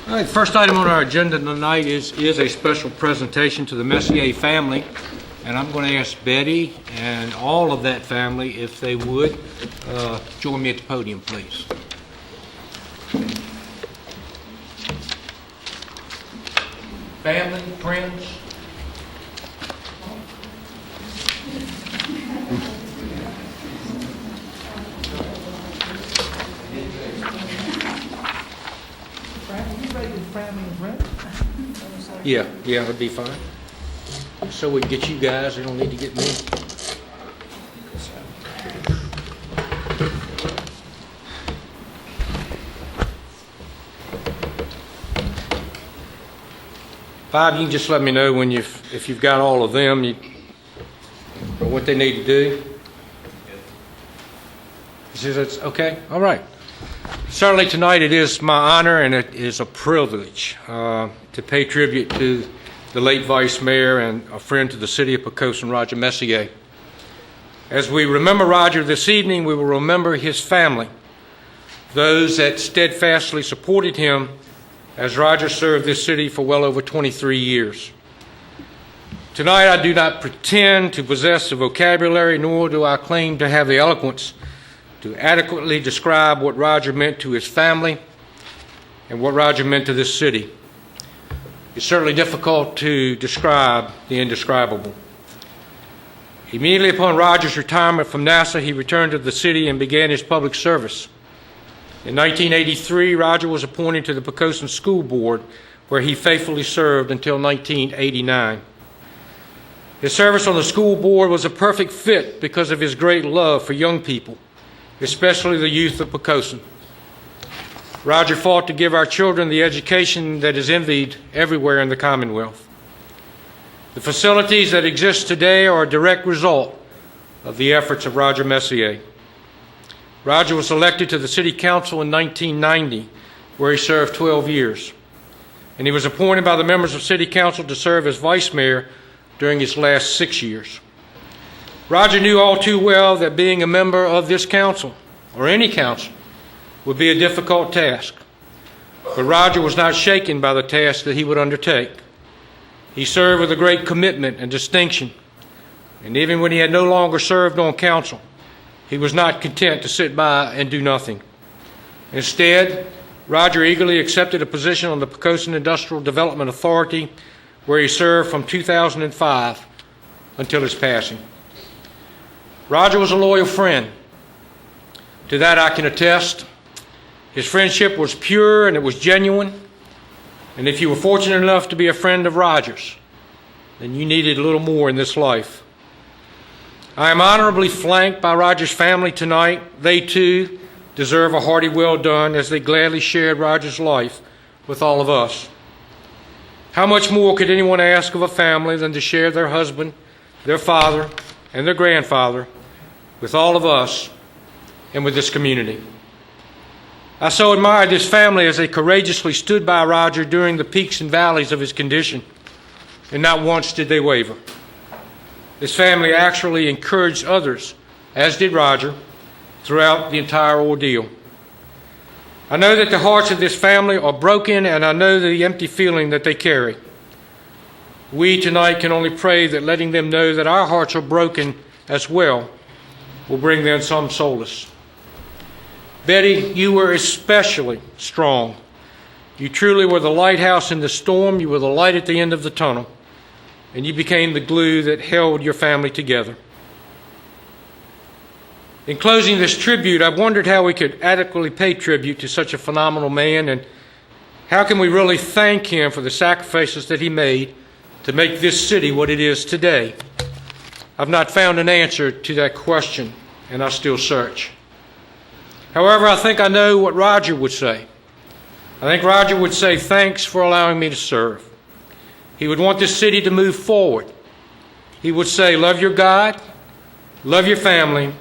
All right, the first item on our agenda tonight is a special presentation to the Messier family. And I'm going to ask Betty and all of that family, if they would, join me at the podium, please. Family, friends. Yeah, it'd be fine. So we can get you guys, they don't need to get me. Five, you can just let me know when if you've got all of them, or what they need to do. He says it's okay? All right. Certainly tonight it is my honor and it is a privilege to pay tribute to the late Vice Mayor and a friend to the city of Poquoson, Roger Messier. As we remember Roger this evening, we will remember his family, those that steadfastly supported him as Roger served this city for well over 23 years. Tonight I do not pretend to possess the vocabulary, nor do I claim to have the eloquence to adequately describe what Roger meant to his family and what Roger meant to this city. It's certainly difficult to describe the indescribable. Immediately upon Roger's retirement from NASA, he returned to the city and began his public service. In 1983, Roger was appointed to the Poquoson School Board, where he faithfully served until 1989. His service on the school board was a perfect fit because of his great love for young people, especially the youth of Poquoson. Roger fought to give our children the education that is envied everywhere in the Commonwealth. The facilities that exist today are a direct result of the efforts of Roger Messier. Roger was elected to the City Council in 1990, where he served 12 years. And he was appointed by the members of City Council to serve as Vice Mayor during his last 6 years. Roger knew all too well that being a member of this council, or any council, would be a difficult task. But Roger was not shaken by the task that he would undertake. He served with a great commitment and distinction. And even when he had no longer served on council, he was not content to sit by and do nothing. Instead, Roger eagerly accepted a position on the Poquoson Industrial Development Authority, where he served from 2005 until his passing. Roger was a loyal friend. To that I can attest. His friendship was pure and it was genuine. And if you were fortunate enough to be a friend of Roger's, then you needed a little more in this life. I am honorably flanked by Roger's family tonight. They too deserve a hearty well done as they gladly shared Roger's life with all of us. How much more could anyone ask of a family than to share their husband, their father, and their grandfather with all of us and with this community? I so admired this family as they courageously stood by Roger during the peaks and valleys of his condition, and not once did they waver. This family actually encouraged others, as did Roger, throughout the entire ordeal. I know that the hearts of this family are broken, and I know the empty feeling that they carry. We tonight can only pray that letting them know that our hearts are broken as well will bring them some solace. Betty, you were especially strong. You truly were the lighthouse in the storm. You were the light at the end of the tunnel. And you became the glue that held your family together. In closing this tribute, I wondered how we could adequately pay tribute to such a phenomenal man, and how can we really thank him for the sacrifices that he made to make this city what it is today. I've not found an answer to that question, and I still search. However, I think I know what Roger would say. I think Roger would say, thanks for allowing me to serve. He would want this city to move forward. He would say, love your God, love your family,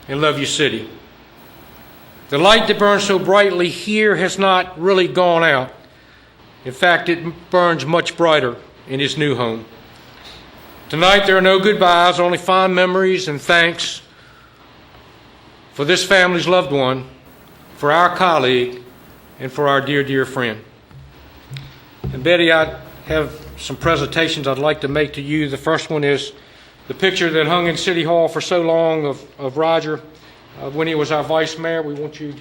and love your city. The light that burns so brightly here has not really gone out. In fact, it burns much brighter in his new home. Tonight there are no goodbyes, only fond memories and thanks for this family's loved one for our colleague, and for our dear, dear friend. And Betty, I have some presentations I'd like to make to you. The first one is the picture that hung in City Hall for so long of Roger when he was our vice mayor. We want you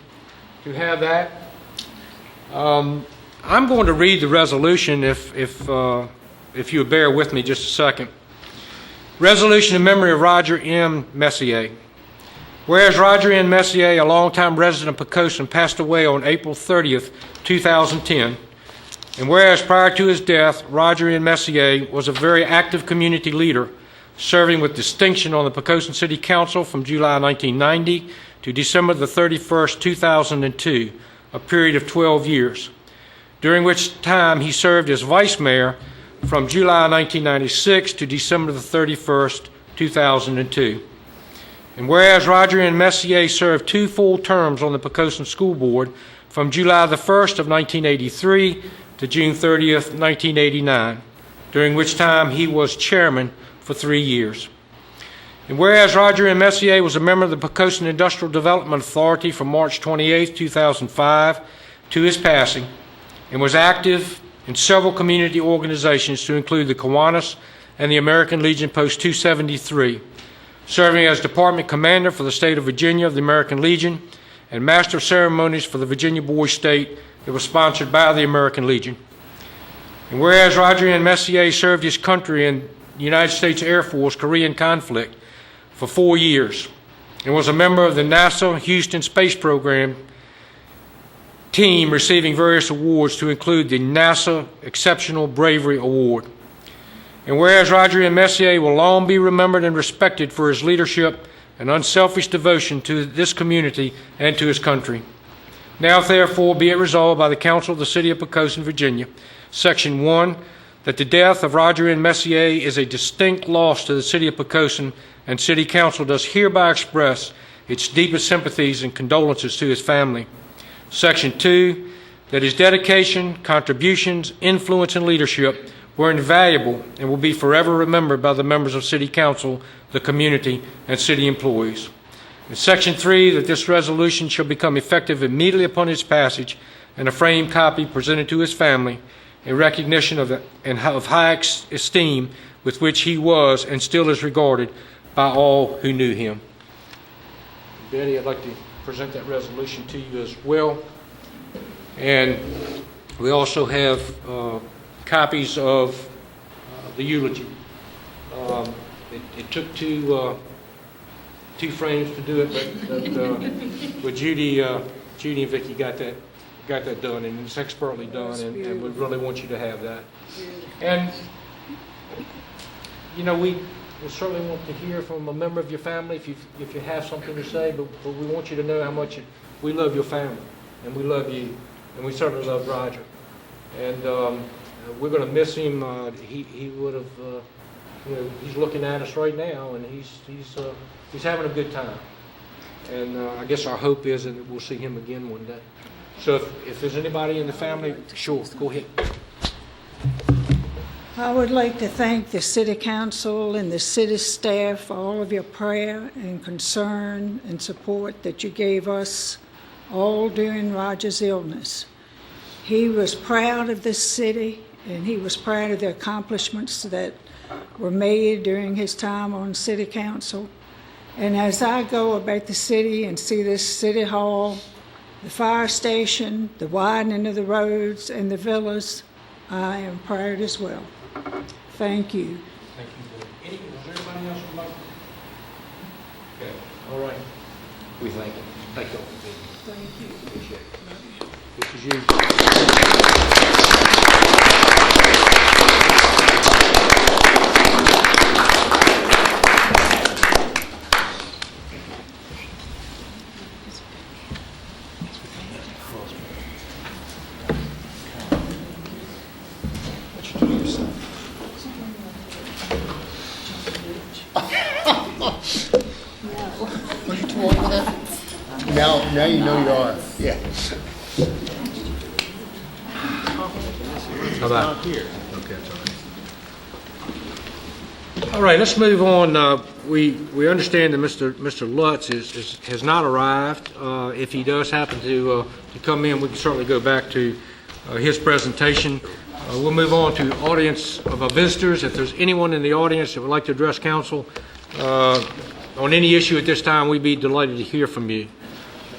to have that. I'm going to read the resolution if you would bear with me just a second. Resolution in memory of Roger M. Messier. Whereas Roger N. Messier, a longtime resident of Poquoson, passed away on April 30th, 2010, and whereas prior to his death, Roger N. Messier was a very active community leader, serving with distinction on the Poquoson City Council from July 1990 to December the 31st, 2002, a period of 12 years, during which time he served as vice mayor from July 1996 to December the 31st, 2002. And whereas Roger N. Messier served 2 full terms on the Poquoson School Board from July the 1st of 1983 to June 30th, 1989, during which time he was chairman for 3 years. And whereas Roger M. Messier was a member of the Poquoson Industrial Development Authority from March 28, 2005 to his passing, and was active in several community organizations to include the Kiwanis and the American Legion Post 273, serving as Department Commander for the State of Virginia of the American Legion and Master of Ceremonies for the Virginia Boys State that was sponsored by the American Legion. And whereas Roger N. Messier served his country in the United States Air Force Korean conflict for 4 years and was a member of the NASA Houston Space Program team, receiving various awards to include the NASA Exceptional Bravery Award. And whereas Roger M. Messier will long be remembered and respected for his leadership and unselfish devotion to this community and to his country. Now, therefore, be it resolved by the Council of the City of Poquoson, Virginia, Section 1, that the death of Roger N. Messier is a distinct loss to the City of Poquoson, and City Council does hereby express its deepest sympathies and condolences to his family. Section 2, that his dedication, contributions, influence, and leadership were invaluable and will be forever remembered by the members of City Council, the community, and city employees. In Section 3, that this resolution shall become effective immediately upon its passage, and a framed copy presented to his family in recognition of high esteem with which he was and still is regarded by all who knew him. Betty, I'd like to present that resolution to you as well. And we also have copies of the eulogy. It took two frames to do it, but Judy and Vicki got that done, and it's expertly done, and we really want you to have that. And you know, we certainly want to hear from a member of your family if you have something to say, but we want you to know how much we love your family, and we love you, and we certainly love Roger. And we're going to miss him. He would have, you know, he's looking at us right now, and he's having a good time. And I guess our hope is that we'll see him again one day. So if there's anybody in the family, sure, go ahead. I would like to thank the City Council and the city staff for all of your prayer and concern and support that you gave us all during Roger's illness. He was proud of this city, and he was proud of the accomplishments that were made during his time on City Council. And as I go about the city and see this City Hall, the fire station, the widening of the roads, and the villas, I am proud as well. Thank you. Thank you. Was there anybody else would like? Okay. All right. We thank you. Thank you all for being here. Thank you. Appreciate it. This is you. Now you know you are. Yeah. How about here? Okay. All right, let's move on. we understand that Mr. Lutz has not arrived. If he does happen to come in, we can certainly go back to his presentation. We'll move on to audience of our visitors. If there's anyone in the audience that would like to address council on any issue at this time, we'd be delighted to hear from you.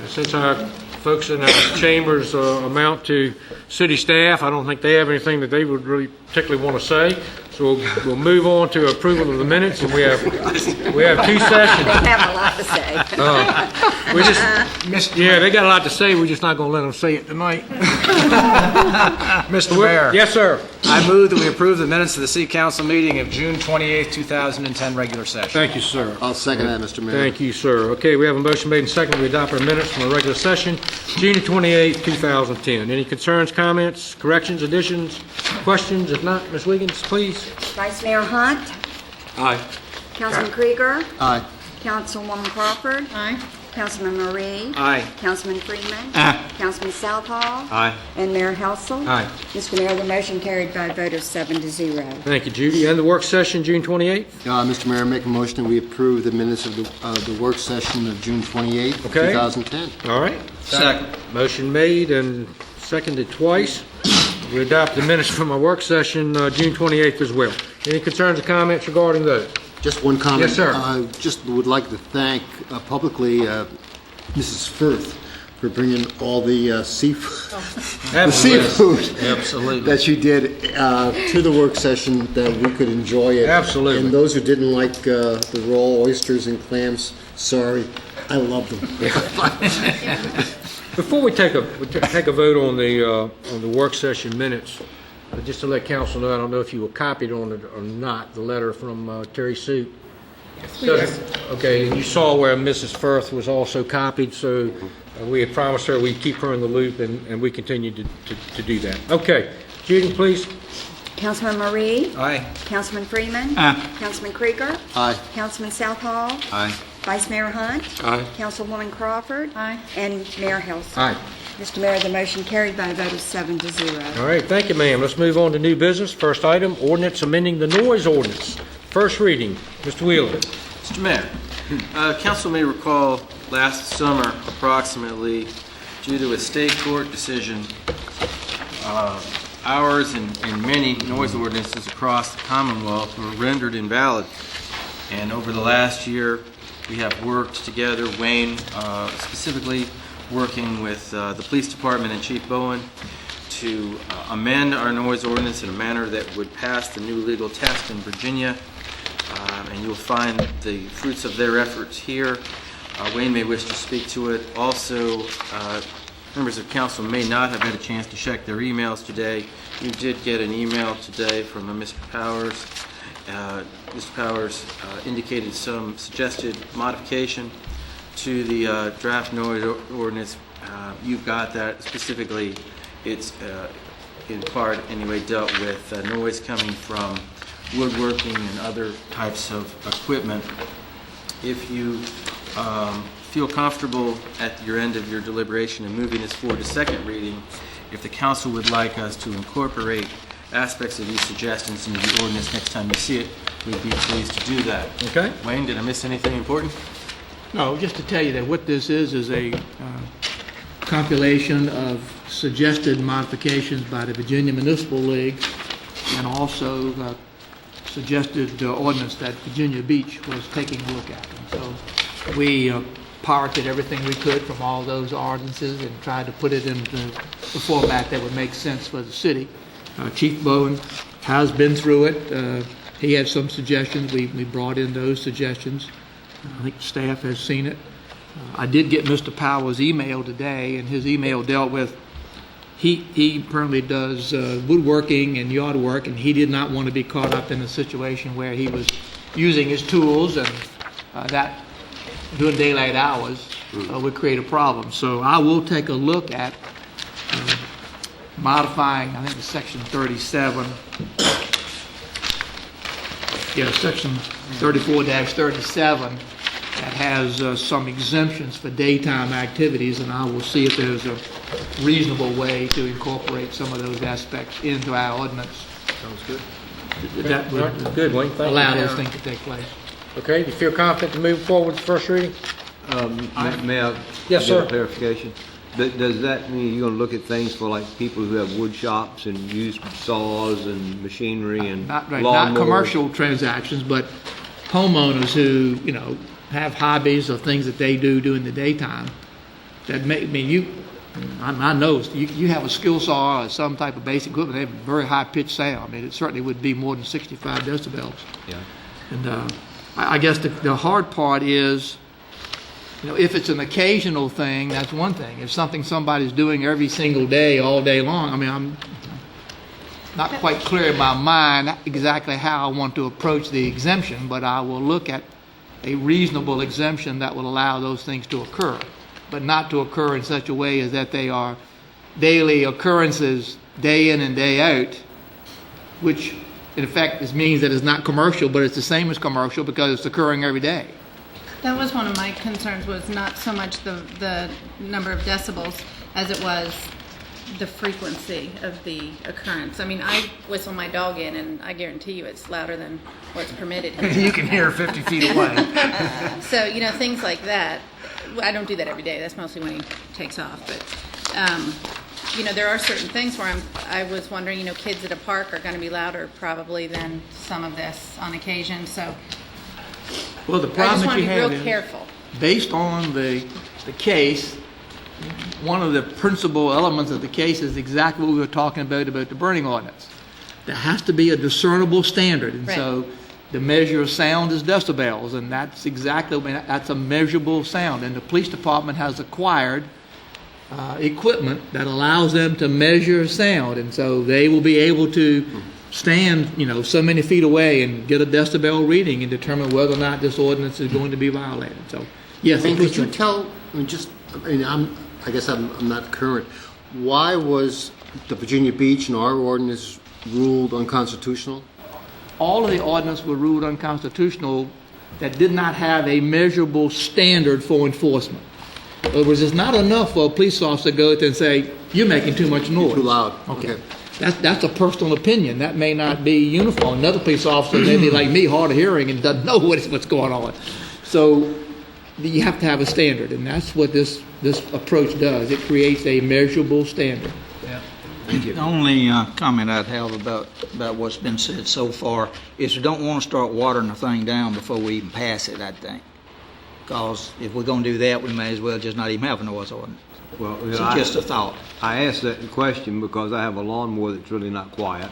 Since our folks in our chambers amount to city staff, I don't think they have anything that they would really particularly want to say. So we'll move on to approval of the minutes, and we have two sessions. They have a lot to say. We just, yeah, they got a lot to say. We're just not going to let them say it tonight. Mr. Mayor. Yes, sir. I move that we approve the minutes of the City Council meeting of June 28, 2010, regular session. Thank you, sir. I'll second that, Mr. Mayor. Thank you, sir. Okay, we have a motion made and seconded. We adopt our minutes from our regular session, June 28, 2010. Any concerns, comments, corrections, additions, questions? If not, Ms. Wiggins, please. Vice Mayor Hunt, Aye. Councilman Krieger, Aye. Councilwoman Crawford, Aye. Councilman Marie, Aye. Councilman Freeman, Councilman Southall, Aye. and Mayor Helsel. Aye. Mr. Mayor, the motion carried by a vote of 7-0. Thank you, Judy. And the work session, June 28th? Mr. Mayor, I make a motion that we approve the minutes of the work session of June 28, Okay. 2010. All right. Second. Motion made and seconded twice. We adopt the minutes from our work session, June 28th as well. Any concerns or comments regarding those? Just one comment. Yes, sir. I just would like to thank publicly Mrs. Firth for bringing all the seafood, Absolutely. that you did to the work session, that we could enjoy it. Absolutely. And those who didn't like the raw oysters and clams, sorry, I love them. Before we take a vote on the work session minutes, just to let council know, I don't know if you were copied on it or not, the letter from Terry Sue. Yes. Okay, and you saw where Mrs. Firth was also copied, so we had promised her we'd keep her in the loop, and we continue to do that. Okay, Judy, please. Councilman Marie, Aye. Councilman Freeman, Councilman Krieger, Aye. Councilman Southall, Aye. Vice Mayor Hunt, Aye. Councilwoman Crawford, and Mayor Helsel. Aye. Mr. Mayor, the motion carried by a vote of 7-0. All right, thank you, ma'am. Let's move on to new business. First item, ordinance amending the noise ordinance. First reading, Mr. Wheeler. Mr. Mayor, council may recall last summer, approximately, due to a state court decision, ours and many noise ordinances across the Commonwealth were rendered invalid. And over the last year, we have worked together, Wayne specifically working with the police department and Chief Bowen, to amend our noise ordinance in a manner that would pass the new legal test in Virginia. And you'll find the fruits of their efforts here. Wayne may wish to speak to it. Also, members of council may not have had a chance to check their emails today. You did get an email today from Mr. Powers. Mr. Powers indicated some suggested modification to the draft noise ordinance. You've got that. Specifically, it's in part anyway dealt with noise coming from woodworking and other types of equipment. If you feel comfortable at your end of your deliberation and moving this forward to second reading, if the council would like us to incorporate aspects of these suggestions into the ordinance next time you see it, we'd be pleased to do that. Okay. Wayne, did I miss anything important? No, just to tell you that what this is a compilation of suggested modifications by the Virginia Municipal League, and also suggested ordinance that Virginia Beach was taking a look at. And so we pirated everything we could from all those ordinances and tried to put it into the format that would make sense for the city. Chief Bowen has been through it. He had some suggestions. We brought in those suggestions. I think staff has seen it. I did get Mr. Powers' email today, and his email dealt with, he apparently does woodworking and yard work, and he did not want to be caught up in a situation where he was using his tools, and that during daylight hours would create a problem. So I will take a look at modifying, I think it's section 37. Yeah, section 34-37 that has some exemptions for daytime activities, and I will see if there's a reasonable way to incorporate some of those aspects into our ordinance. Sounds good. That would Good, Wayne. Thank allow you. those things to take place. Okay, do you feel confident to move forward with the first reading? May I Yes, get sir. a clarification? Does that mean you're gonna look at things for like people who have wood shops and use saws and machinery and Not lawnmowers? commercial transactions, but homeowners who, have hobbies or things that they do during the daytime that make, I know, you have a skill saw or some type of basic equipment, they have a very high-pitched sound. It certainly would be more than 65 decibels. Yeah. And I guess the hard part is, if it's an occasional thing, that's one thing. If somebody's doing every single day, all day long, I'm not quite clear in my mind exactly how I want to approach the exemption, but I will look at a reasonable exemption that will allow those things to occur, but not to occur in such a way as that they are daily occurrences, day in and day out, which in effect means that it's not commercial, but it's the same as commercial because it's occurring every day. That was one of my concerns, was not so much the number of decibels as it was the frequency of the occurrence. I mean, I whistle my dog in, and I guarantee you it's louder than what's permitted here. You can hear 50 feet away. So, things like that. I don't do that every day. That's mostly when he takes off. But, there are certain things where I was wondering, kids at a park are going to be louder probably than some of this on occasion. So Well, the I just problem want that to you be have real is, careful. based on the case, one of the principal elements of the case is exactly what we were talking about the burning ordinance. There has to be a discernible standard, and so the measure of sound is decibels, and that's that's a measurable sound. And the police department has acquired equipment that allows them to measure sound, and so they will be able to stand, so many feet away and get a decibel reading and determine whether or not this ordinance is going to be violated. So, yes. Could you tell, I guess I'm not current, why was the Virginia Beach and our ordinance ruled unconstitutional? All of the ordinances were ruled unconstitutional that did not have a measurable standard for enforcement. In other words, it's not enough for a police officer to go out there and say, you're making too much noise. Too loud. Okay. That's a personal opinion. That may not be uniform. Another police officer may be like me, hard of hearing, and doesn't know what's going on. So you have to have a standard, and that's what this approach does. It creates a measurable standard. The only comment I'd have about what's been said so far is we don't want to start watering the thing down before we even pass it, I think. Because if we're going to do that, we may as well just not even have a noise ordinance. Well, It's just a thought. I asked that question because I have a lawnmower that's really not quiet.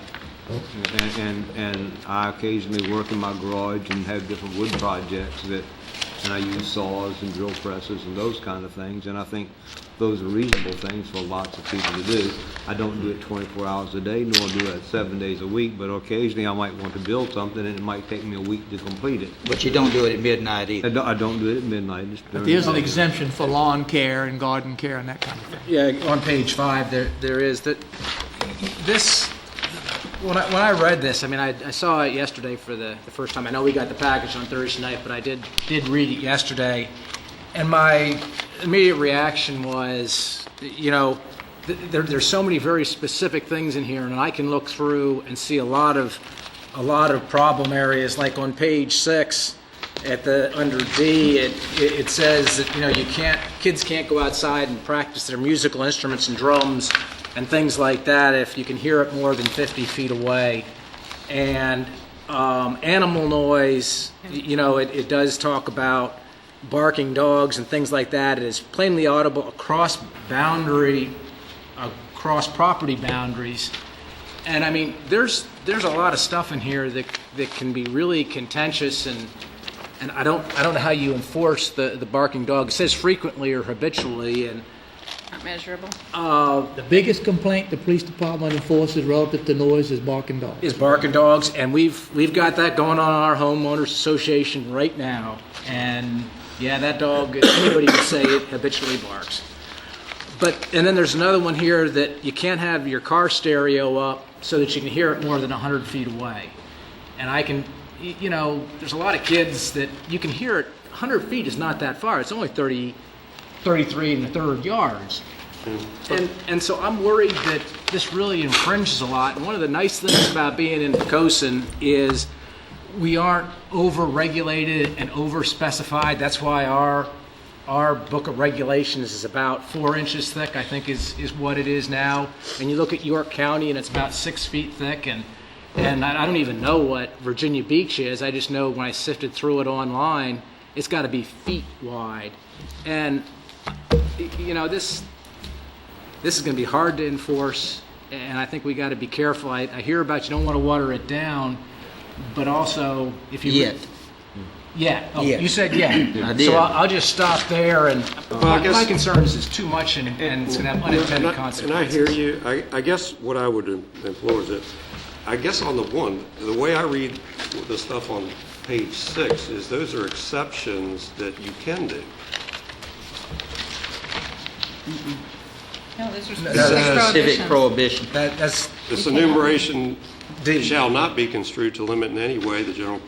And I occasionally work in my garage and have different wood projects and I use saws and drill presses and those kind of things, and I think those are reasonable things for lots of people to do. I don't do it 24 hours a day, nor do it 7 days a week, but occasionally I might want to build something and it might take me a week to complete it. But you don't do it at midnight either. I don't do it at midnight. But there's an exemption for lawn care and garden care and that kind of thing. Yeah, on page 5, there is that. This, when I read this, I saw it yesterday for the first time. I know we got the package on Thursday night, but I did read it yesterday, and my immediate reaction was, there's so many very specific things in here, and I can look through and see a lot of problem areas. Like on page 6, under D, it says that kids can't go outside and practice their musical instruments and drums and things like that if you can hear it more than 50 feet away. And animal noise, it does talk about barking dogs and things like that. It is plainly audible across property boundaries. And there's a lot of stuff in here that can be really contentious, and I don't know how you enforce the barking dog. It says frequently or habitually, and Not measurable. The biggest complaint the police department enforces relative to noise is barking dogs. And we've got that going on in our homeowners association right now. And yeah, that dog, anybody would say it habitually barks. And then there's another one here that you can't have your car stereo up so that you can hear it more than 100 feet away. And there's a lot of kids that you can hear it. 100 feet is not that far. It's only 33 1/3 yards. And so I'm worried that this really infringes a lot. And one of the nice things about being in Poquoson is we aren't over-regulated and over-specified. That's why our book of regulations is about 4 inches thick, I think is what it is now. And you look at York County and it's about 6 feet thick, and I don't even know what Virginia Beach is. I just know when I sifted through it online, it's got to be feet wide. And, you know, this is going to be hard to enforce, and I think we got to be careful. I hear about you don't want to water it down, but also if you... Yet. Yeah. Oh, Yeah. you said yeah. I did. So I'll just stop there. And I guess- my concern is it's too much and it's going to have unintended And consequences. I hear you. I guess what I would implore is that, I guess on the way I read the stuff on page 6 is those are exceptions that you can do. No, those are Civic prohibition. That's This enumeration shall not be construed to limit in any way the general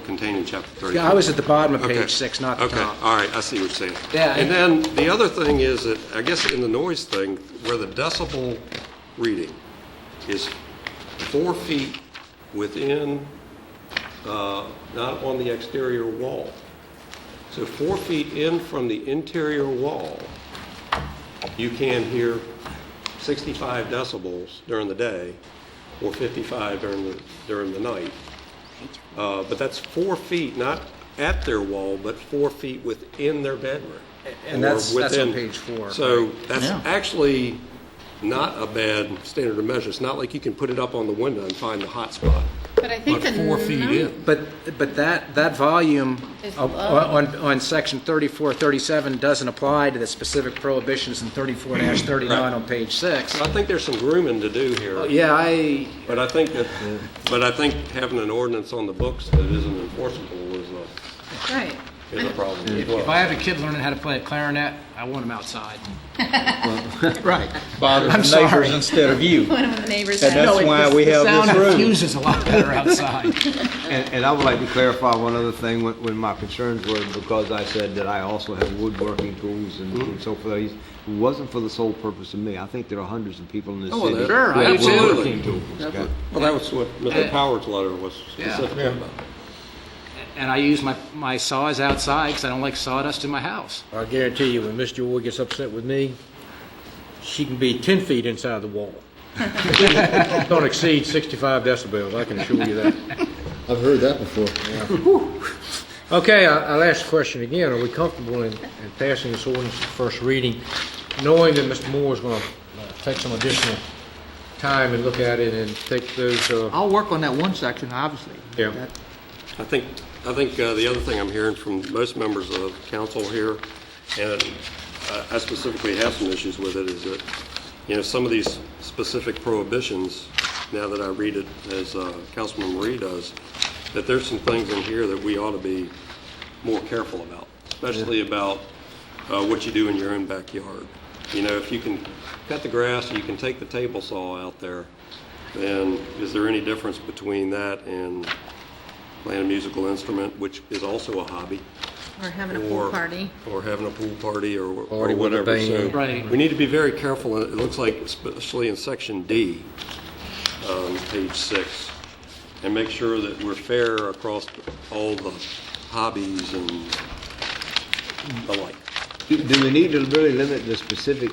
contained in chapter 34. yeah. I was at the bottom of Okay. page 6, not the Okay, top. all right, I see what you're saying. Yeah, And then the other thing is that, I guess in the noise thing, where the decibel reading is 4 feet within, not on the exterior wall. So 4 feet in from the interior wall, you can hear 65 decibels during the day, or 55 during the night. But that's 4 feet, not at their wall, but 4 feet within their bedroom. And Or that's on within. page 4. So that's Yeah. actually not a bad standard of measure. It's not like you can put it up on the window and find the hot spot. But I think But the 4 feet num- in. But that volume Is of- low. on section 3437 doesn't apply to the specific prohibitions in 34-39 on page 6. I think there's some grooming to do here. Yeah, But I think having an ordinance on the books that isn't enforceable Right. is a problem as if well. I have a kid learning how to play a clarinet, I want him outside. Right. Bother I'm the sorry. neighbors instead of you. One of the neighbors And had. that's why we have The sound this room. diffuses a lot better outside. And I would like to clarify one other thing when my concerns were, because I said that I also have woodworking tools and so forth. It wasn't for the sole purpose of me. I think there are hundreds of people in this Oh, city. sure, who I have do too. woodworking tools, okay? Well, that was what Mr. Power's letter was specifically about. And I use my saws outside because I don't like sawdust in my house. I guarantee you, when Miss Joy gets upset with me, she can be 10 feet inside the wall. Don't exceed 65 decibels, I can assure you that. I've heard that before. Okay, I'll ask the question again. Are we comfortable in passing this ordinance at first reading, knowing that Mr. Moore is going to take some additional time and look at it and take those, I'll work on that one section, obviously. Yeah. That- I think the other thing I'm hearing from most members of council here, and I specifically have some issues with it, is that, you know, some of these specific prohibitions, now that I read it as Councilman Marie does, that there's some things in here that we ought to be more careful about, especially about what you do in your own backyard. You know, if you can cut the grass, or you can take the table saw out there, then is there any difference between that and playing a musical instrument, which is also a hobby? Or having a pool party. Or having a pool party or Party with a whatever. So band. Right. we need to be very careful. It looks like, especially in section D, page 6, and make sure that we're fair across all the hobbies and the like. Do we need to really limit the specific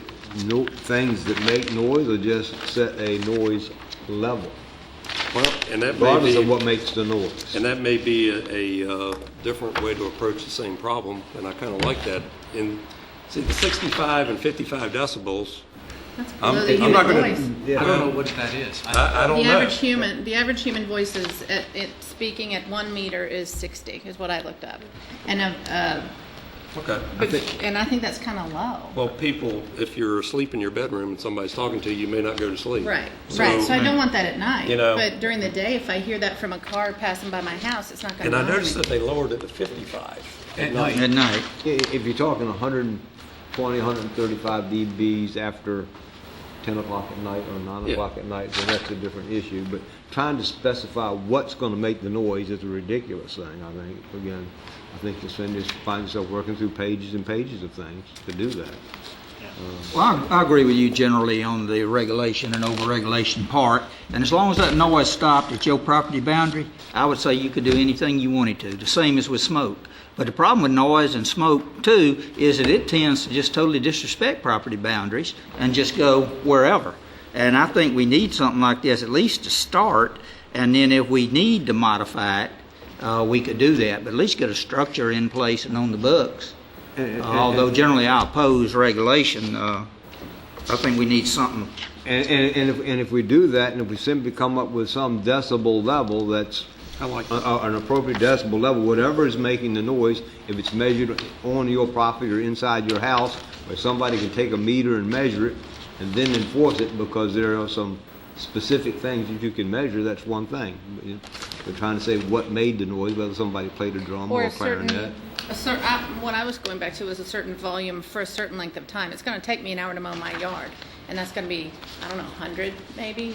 things that make noise, or just set a noise level, Well, and that may regardless of be, what makes the noise? and that may be a different way to approach the same problem, and I kind of like that. See, the 65 and 55 decibels, That's I'm below the not human gonna- voice. I don't know what that is. I don't The know. average human voice is, speaking at 1 meter is 60, is what I looked up. And, Okay. and I think that's kind of low. Well, people, if you're asleep in your bedroom and somebody's talking to you, you may not go to sleep. Right, right. So I don't want that at night. You know- But during the day, if I hear that from a car passing by my house, it's not going And to I bother noticed me. that they lowered it to 55 at night. At night. If you're talking 120, 135 dBs after 10 o'clock at night or 9 Yeah. o'clock at night, then that's a different issue. But trying to specify what's going to make the noise is a ridiculous thing, I think. Again, I think you'll just find yourself working through pages and pages of things to do that. Well, I agree with you generally on the regulation and over-regulation part, and as long as that noise stopped at your property boundary, I would say you could do anything you wanted to, the same as with smoke. But the problem with noise and smoke, too, is that it tends to just totally disrespect property boundaries and just go wherever. And I think we need something like this, at least to start, and then if we need to modify it, we could do that, but at least get a structure in place and on the books. Although generally I oppose regulation, I think we need something. And if we do that, and if we simply come up with some decibel level that's an appropriate decibel level, whatever is making the noise, if it's measured on your property or inside your house, or somebody can take a meter and measure it and then enforce it, because there are some specific things that you can measure, that's one thing. We're trying to say what made the noise, whether somebody played a drum or a clarinet. What I was going back to was a certain volume for a certain length of time. It's going to take me an hour to mow my yard, and that's going to be, I don't know, 100 maybe.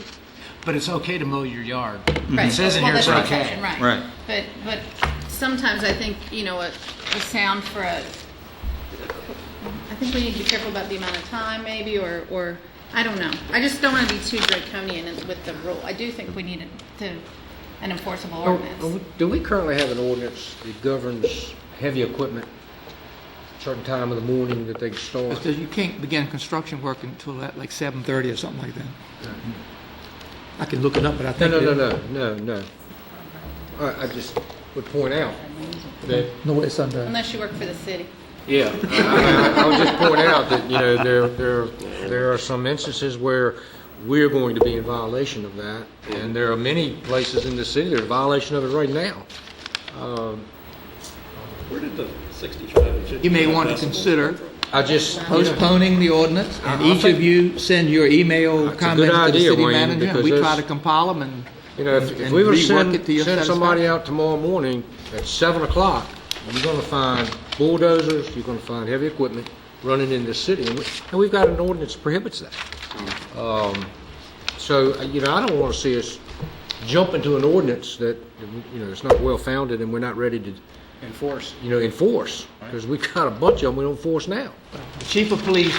But it's okay to mow your yard. Right. It says in here it's that's okay. exception, right. Right. But sometimes I think, a sound for I think we need to be careful about the amount of time maybe, or I don't know. I just don't want to be too draconian with the rule. I do think we need an enforceable ordinance. Do we currently have an ordinance that governs heavy equipment, certain time of the morning that they can start? It says you can't begin construction work until at like 7:30 or something like that. I can look it up, but I think... No. I just would point out that... No, it's under... Unless you work for the city. Yeah, I would just point out that, there are some instances where we're going to be in violation of that, and there are many places in the city that are in violation of it right now. Where did the 65? You may want to consider postponing the ordinance, and I each think of you send your email that's a comments good to the idea, city Wayne, manager, and because we try there's- to compile them and If we were to rework it to your send somebody satisfaction. out tomorrow morning at 7 o'clock, you're going to find bulldozers, you're going to find heavy equipment running in this city, and we've got an ordinance that prohibits that. So, I don't want to see us jump into an ordinance that, is not well-founded and we're not ready to Enforce. enforce, because we've got a bunch of them we don't enforce now. The chief of police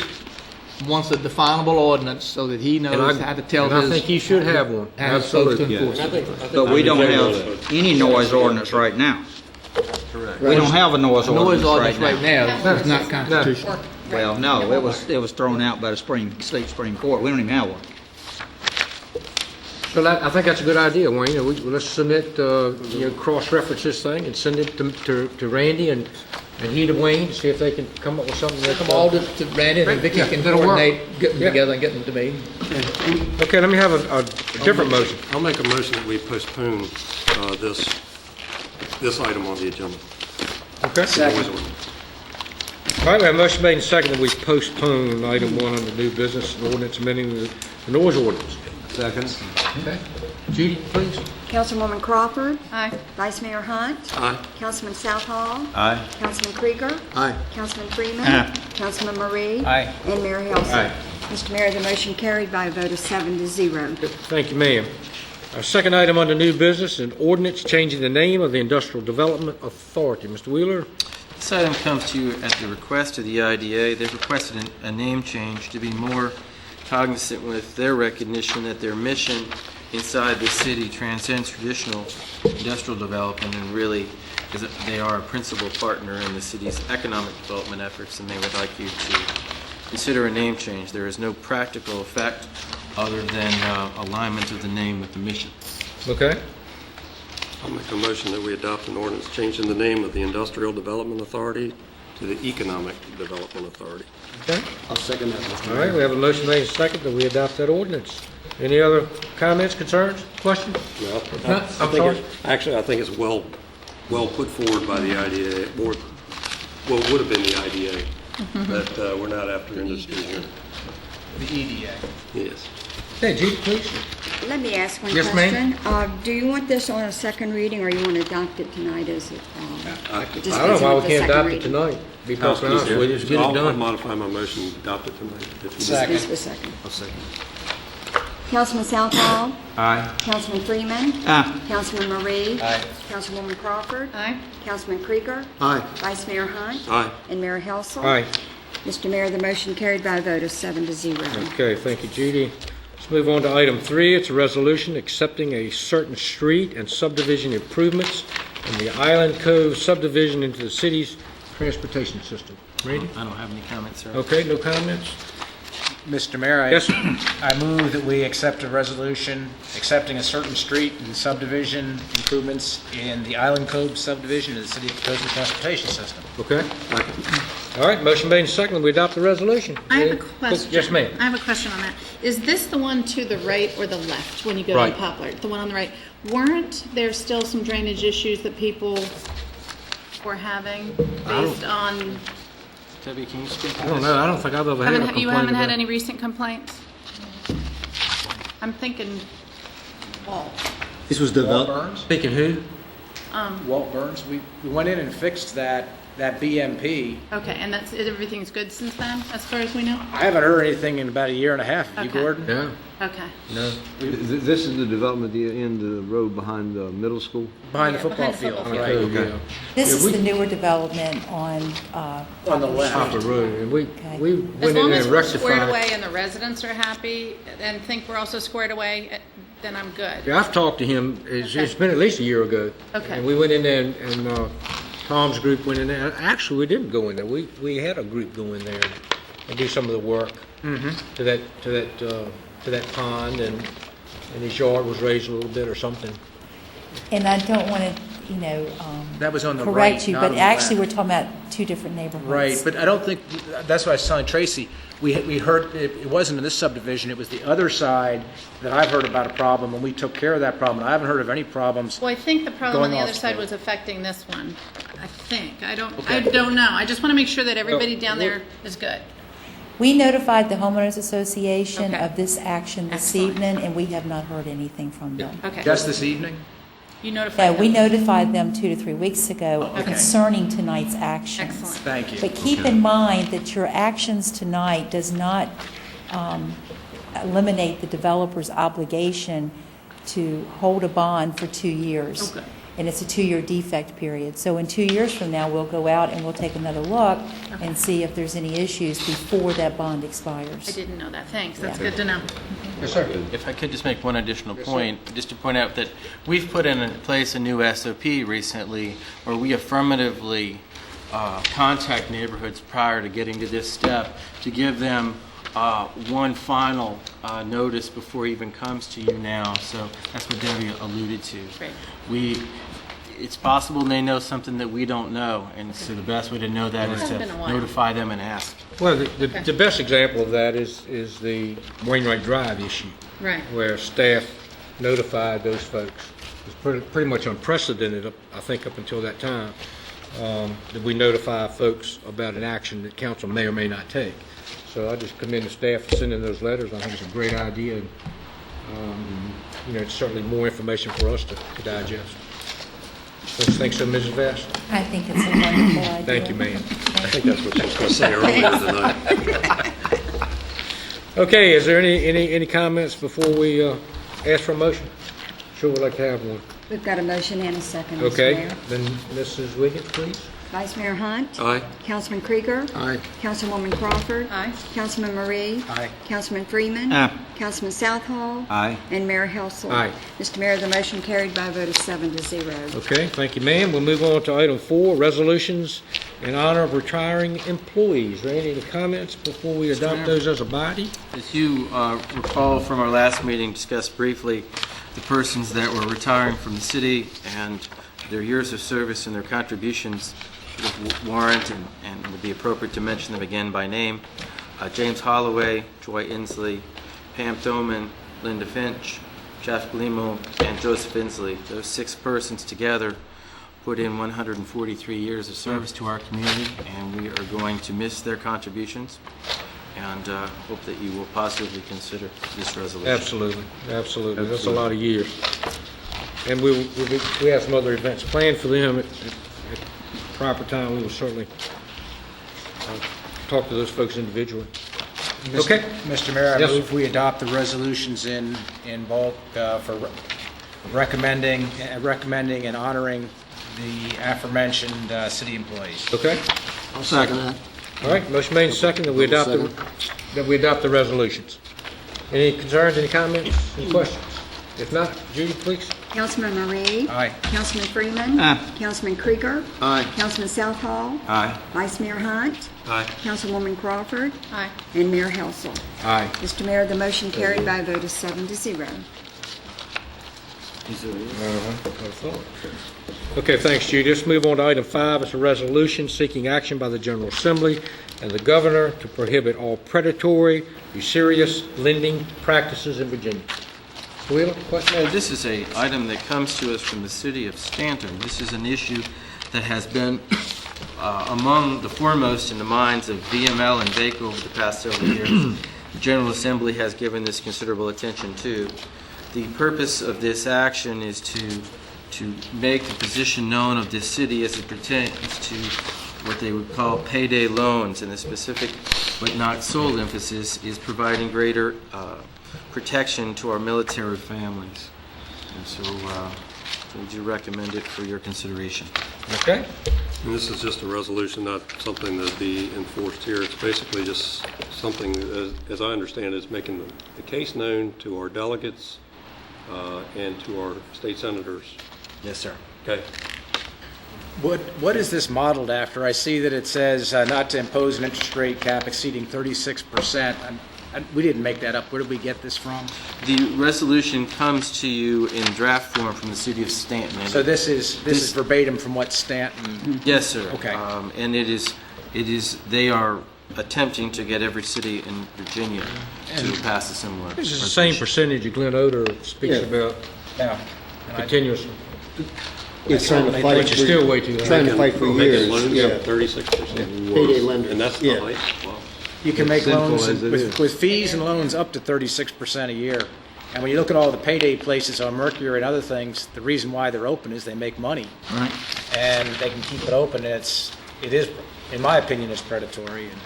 wants a definable ordinance so that he knows how to tell And I his... think he should have one, how he's supposed to absolutely. enforce it. But we don't have any noise ordinance right now. Correct. We don't have a noise Noise ordinance ordinance right right now. now is not constitutional. Well, no, it was thrown out by the state Supreme Court. We don't even have one. So I think that's a good idea, Wayne. Let's submit, cross-reference this thing and send it to Randy and he to Wayne to see if they can come up with something. Come all to Randy, and Vicki can coordinate, get them together and get them to me. Okay, let me have a different motion. I'll make a motion that we postpone this item on the agenda. Okay? Second. All right, we have a motion made and second that we postpone item 1 under new business, an ordinance amending the noise ordinance. Second. Okay. Judy, please. Councilwoman Crawford. Aye. Vice Mayor Hunt. Aye. Councilman Southall. Aye. Councilman Krieger. Aye. Councilman Freeman. Aye. Councilman Marie. Aye. And Mayor Helser. Aye. Mr. Mayor, the motion carried by a vote of 7-0. Thank you, ma'am. Our second item under new business, an ordinance changing the name of the Industrial Development Authority. Mr. Wheeler? This item comes to you at the request of the IDA. They've requested a name change to be more cognizant with their recognition that their mission inside the city transcends traditional industrial development and really they are a principal partner in the city's economic development efforts, and they would like you to consider a name change. There is no practical effect other than alignment of the name with the mission. Okay. I'll make a motion that we adopt an ordinance changing the name of the Industrial Development Authority to the Economic Development Authority. Okay. I'll second that, Mr. All right, we have a motion made and second that we adopt that ordinance. Any other comments, concerns, questions? Well, No, I'm sorry. I think it's well put forward by the IDA, or what would have been the IDA, that we're not after industry here. The EDA. Yes. Okay, Judy, please. Let me ask one Yes, question. ma'am. Do you want this on a second reading, or you want to adopt it tonight as it? I don't know why we can't adopt it tonight. Be perfectly honest with you, just get it I'll done. modify my motion, adopt it tonight. if you- Second. Just a second. I'll second. Councilman Southall. Aye. Councilman Freeman. Aye. Councilman Marie. Aye. Councilwoman Crawford. Aye. Councilman Krieger. Aye. Vice Mayor Hunt. Aye. And Mayor Helser. All right. Mr. Mayor, the motion carried by a vote of 7-0. Okay, thank you, Judy. Let's move on to item 3. It's a resolution accepting a certain street and subdivision improvements in the Island Cove subdivision into the city's transportation system. Randy? I don't have any comments, sir. Okay, no comments? Mr. Mayor, Yes, sir. I move that we accept a resolution accepting a certain street and subdivision improvements in the Island Cove subdivision of the City of Poquoson Transportation System. Okay. All right, motion made and seconded. We adopt the resolution. I have a Any- question. Yes, ma'am. I have a question on that. Is this the one to the right or the left when you go to Right. Poplar? The one on the right. Weren't there still some drainage issues that people were having based on? Debbie, can you speak to I this? don't know. I don't think I've ever had a complaint You haven't had about- any recent complaints? I'm thinking Walt. This was Walt developed, Burns? Speaking who? Walt Burns, we went in and fixed that BMP. Okay, and everything's good since then, as far as we know? I haven't heard anything in about a year and a half. Have you, Okay. Gordon? Yeah. Okay. No. This is the development at the end of the road behind the middle school? Behind the Yeah, football behind the field, football right? field. Yeah. This Yeah, is we- the newer development on On the left. Poplar Road, and we As went in long there as and we're squared rectified. away and the residents are happy and think we're also squared away, then I'm good. Yeah, I've talked to him, it's been at least a year ago. Okay. And we went in there and Tom's group went in there. Actually, we didn't go in there. We had a group go in there and do some of the work to that pond, and his yard was raised a little bit or something. And I don't want to, That was on the right, correct you, not but on the actually, left. we're talking about two different neighborhoods. Right, but I don't think, that's what I was telling Tracy. We heard, it wasn't in this subdivision, it was the other side that I've heard about a problem, and we took care of that problem. I haven't heard of any problems. Well, I think the problem on Going the other off side the- was affecting this one. I think. I don't Okay. know. I just want to make sure that everybody down there is good. We notified the homeowners association Okay. of this action this Excellent. evening, and we have not heard anything from them. Okay. Just this evening? You notified No, we them? notified them 2 to 3 weeks ago Okay. concerning tonight's actions. Excellent. Thank you. But keep in mind that your actions tonight does not eliminate the developer's obligation to hold a bond for 2 years. Okay. And it's a 2-year defect period. So in 2 years from now, we'll go out and we'll take another look and see if there's any issues before that bond I expires. didn't know that. Thanks. That's Yeah. good to know. Yes, sir. If I could just make one additional point, just to point out that we've put in place a new SOP recently where we affirmatively contact neighborhoods prior to getting to this step to give them one final notice before it even comes to you now. So that's what Debbie alluded to. Great. It's possible they know something that we don't know, and so the best way to know that is It's to been a while. notify them and ask. Well, the best example of that is the Wainwright Drive issue, Right. where staff notified those folks. It's pretty much unprecedented, I think, up until that time, that we notify folks about an action that council may or may not take. So I just commend the staff for sending those letters. I think it's a great idea. And, it's certainly more information for us to digest. Don't you think so, Mrs. Vest? I think it's a wonderful idea. Thank you, ma'am. I think that's what you were going to say earlier tonight. Okay, is there any comments before we ask for a motion? Sure would like to have one. We've got a motion and a second, Mr. Okay, Mayor. then Mrs. Wiggins, please. Vice Mayor Hunt. Aye. Councilman Krieger. Aye. Councilwoman Crawford. Aye. Councilman Marie. Aye. Councilman Freeman. Aye. Councilman Southall. Aye. And Mayor Helsel. Aye. Mr. Mayor, the motion carried by a vote of 7-0. Okay, thank you, ma'am. We'll move on to item 4, resolutions in honor of retiring employees. Randy, any comments before we adopt those as a body? As you recall from our last meeting, discussed briefly the persons that were retiring from the city and their years of service and their contributions would warrant and would be appropriate to mention them again by name. James Holloway, Joy Inslee, Pam Thoman, Linda Finch, Jeff Blimo, and Joseph Inslee. Those 6 persons together put in 143 years of service to our community, and we are going to miss their contributions and hope that you will positively consider this resolution. Absolutely, absolutely. That's a lot of years. And we have some other events planned for them at proper time. We will certainly talk to those folks individually. Okay. Mr. Mayor, I Yes, sir. move we adopt the resolutions in bulk for recommending and honoring the aforementioned city employees. Okay, I'll second that. All right, motion made and second that we adopt the resolutions. Any concerns, any comments, any questions? If not, Judy, please. Councilman Marie? Aye. Councilman Freeman? Aye. Councilman Krieger? Aye. Councilman Southall? Aye. Vice Mayor Hunt? Aye. Councilwoman Crawford? Aye. And Mayor Helsel. Aye. Mr. Mayor, the motion carried by a vote of 7-0. Okay, thanks, Judy. Let's move on to item 5. It's a resolution seeking action by the General Assembly and the Governor to prohibit all predatory, usurious lending practices in Virginia. Mr. Wheeler, question? No, this is an item that comes to us from the city of Stanton. This is an issue that has been among the foremost in the minds of VML and VACO over the past several years. The General Assembly has given this considerable attention to. The purpose of this action is to make the position known of this city as it pertains to what they would call payday loans, and the specific but not sole emphasis is providing greater protection to our military families. And so we do recommend it for your consideration. Okay. And this is just a resolution, not something that'd be enforced here. It's basically just something, as I understand it, is making the case known to our delegates and to our state senators. Yes, sir. Okay. What is this modeled after? I see that it says not to impose an interest rate cap exceeding 36%. We didn't make that up. Where did we get this from? The resolution comes to you in draft form from the city of Stanton. And So this is verbatim from what Stanton. Yes, sir. Okay. And it is. They are attempting to get every city in Virginia to pass a similar. This is the same percentage that Glenn Oder speaks about Yeah. continuously, It's trying to fight which is still way too high. Trying to fight for years. Making loans Yeah. at 36%. Payday lenders. And that's Yeah. the height. Wow. You can make Simple loans as it is. with fees and loans up to 36% a year. And when you look at all the payday places on Mercury and other things, the reason why they're open is they make money. Right. And they can keep it open, and it is, in my opinion, it's predatory. And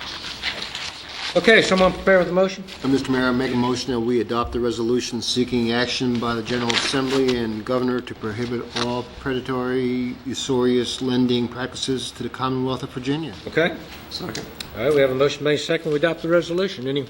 Okay, someone prepare with the motion? Mr. Mayor, I make a motion that we adopt the resolution seeking action by the General Assembly and Governor to prohibit all predatory, usurious lending practices to the Commonwealth of Virginia. Okay. Second. All right, we have a motion made second. We adopt the resolution. Any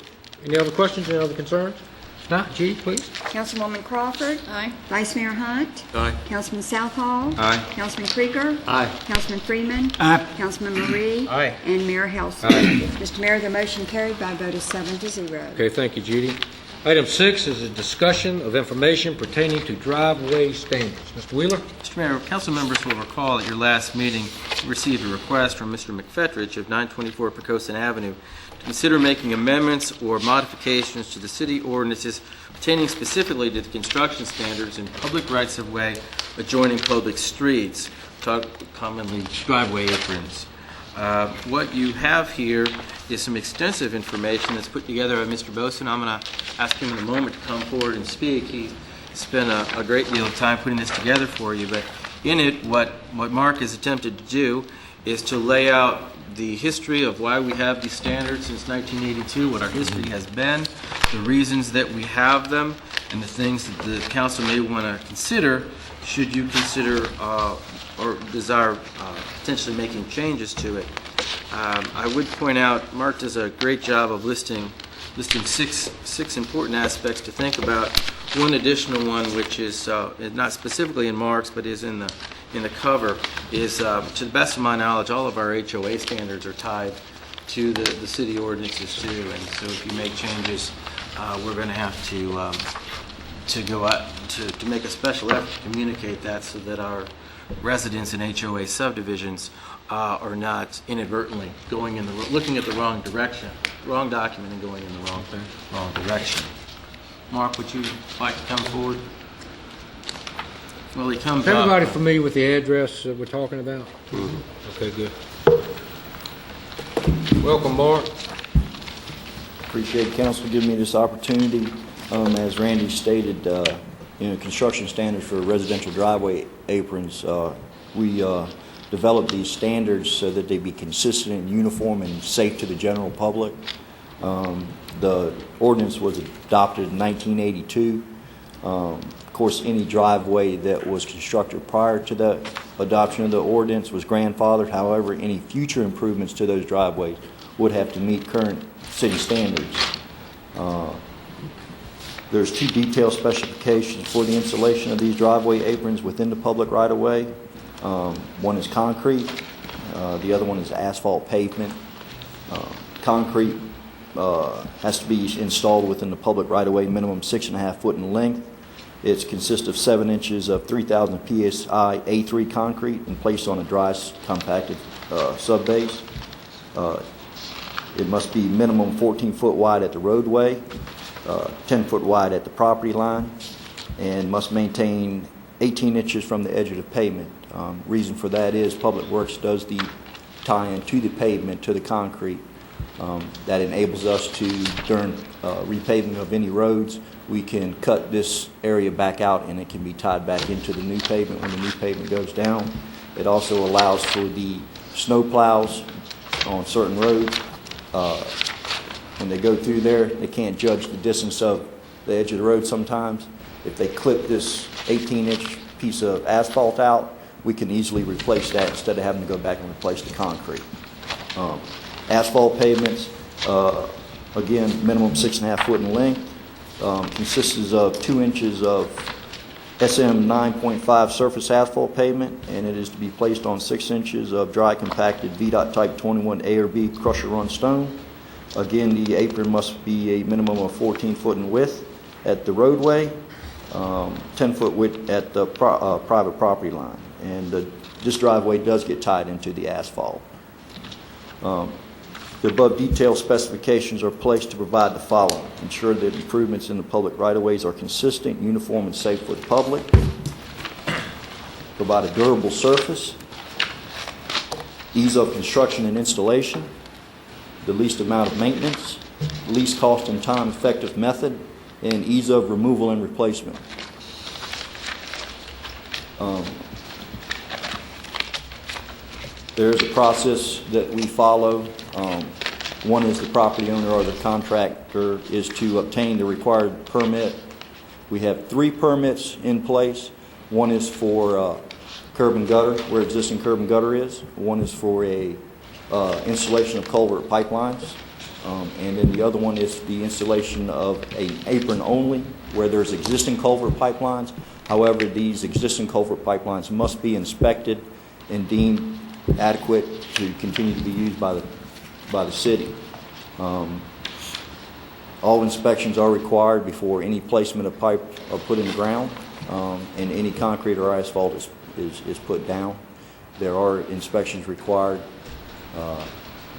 other questions, any other concerns? If not, Judy, please. Councilwoman Crawford? Aye. Vice Mayor Hunt? Aye. Councilman Southall? Aye. Councilman Krieger? Aye. Councilman Freeman? Aye. Councilman Marie? Aye. And Mayor Helsel. Aye. Mr. Mayor, the motion carried by a vote of 7-0. Okay, thank you, Judy. Item 6 is a discussion of information pertaining to driveway standards. Mr. Wheeler? Mr. Mayor, council members will recall at your last meeting, you received a request from Mr. McFetrich of 924 Poquoson Avenue to consider making amendments or modifications to the city ordinances pertaining specifically to the construction standards in public rights-of-way adjoining public streets, commonly driveway aprons. What you have here is some extensive information that's put together by Mr. Poquoson. I'm going to ask him in a moment to come forward and speak. He spent a great deal of time putting this together for you, but in it, what Mark has attempted to do is to lay out the history of why we have these standards since 1982, what our history has been, the reasons that we have them, and the things that the council may want to consider should you consider or desire potentially making changes to it. I would point out, Mark does a great job of listing six important aspects to think about. One additional one, which is not specifically in Mark's, but is in the cover, is to the best of my knowledge, all of our HOA standards are tied to the city ordinances too. And so if you make changes, we're going to have to go out to make a special effort to communicate that so that our residents in HOA subdivisions are not inadvertently looking at the wrong document and going in the wrong direction. Mark, would you like to come forward? Well, he comes Is up. everybody familiar with the address that we're talking about? Okay, good. Welcome, Mark. Appreciate council giving me this opportunity. As Randy stated, construction standards for residential driveway aprons, we developed these standards so that they be consistent and uniform and safe to the general public. The ordinance was adopted in 1982. Of course, any driveway that was constructed prior to the adoption of the ordinance was grandfathered. However, any future improvements to those driveways would have to meet current city standards. There's 2 detailed specifications for the installation of these driveway aprons within the public right-of-way. One is concrete, the other one is asphalt pavement. Concrete has to be installed within the public right-of-way, minimum 6.5 foot in length. It consists of 7 inches of 3,000 PSI A3 concrete and placed on a dry compacted subbase. It must be minimum 14 foot wide at the roadway, 10 foot wide at the property line, and must maintain 18 inches from the edge of the pavement. Reason for that is Public Works does the tie-in to the pavement, to the concrete. That enables us to, during repaving of any roads, we can cut this area back out and it can be tied back into the new pavement when the new pavement goes down. It also allows for the snow plows on certain roads. When they go through there, they can't judge the distance of the edge of the road sometimes. If they clip this 18-inch piece of asphalt out, we can easily replace that instead of having to go back and replace the concrete. Asphalt pavements, again, minimum 6.5 foot in length, consists of 2 inches of SM 9.5 surface asphalt pavement, and it is to be placed on 6 inches of dry compacted VDOT type 21A or B crusher run stone. Again, the apron must be a minimum of 14 foot in width at the roadway, 10 foot width at the private property line. And this driveway does get tied into the asphalt. The above detailed specifications are placed to provide the following: ensure that improvements in the public right-of-ways are consistent, uniform, and safe for the public. Provide a durable surface. Ease of construction and installation. The least amount of maintenance. Least cost and time-effective method. And ease of removal and replacement. There's a process that we follow. One is the property owner or the contractor is to obtain the required permit. We have 3 permits in place. One is for curb and gutter, where existing curb and gutter is. One is for a installation of culvert pipelines. And then the other one is the installation of an apron only, where there's existing culvert pipelines. However, these existing culvert pipelines must be inspected and deemed adequate to continue to be used by the city. All inspections are required before any placement of pipe are put in the ground, and any concrete or asphalt is put down. There are inspections required.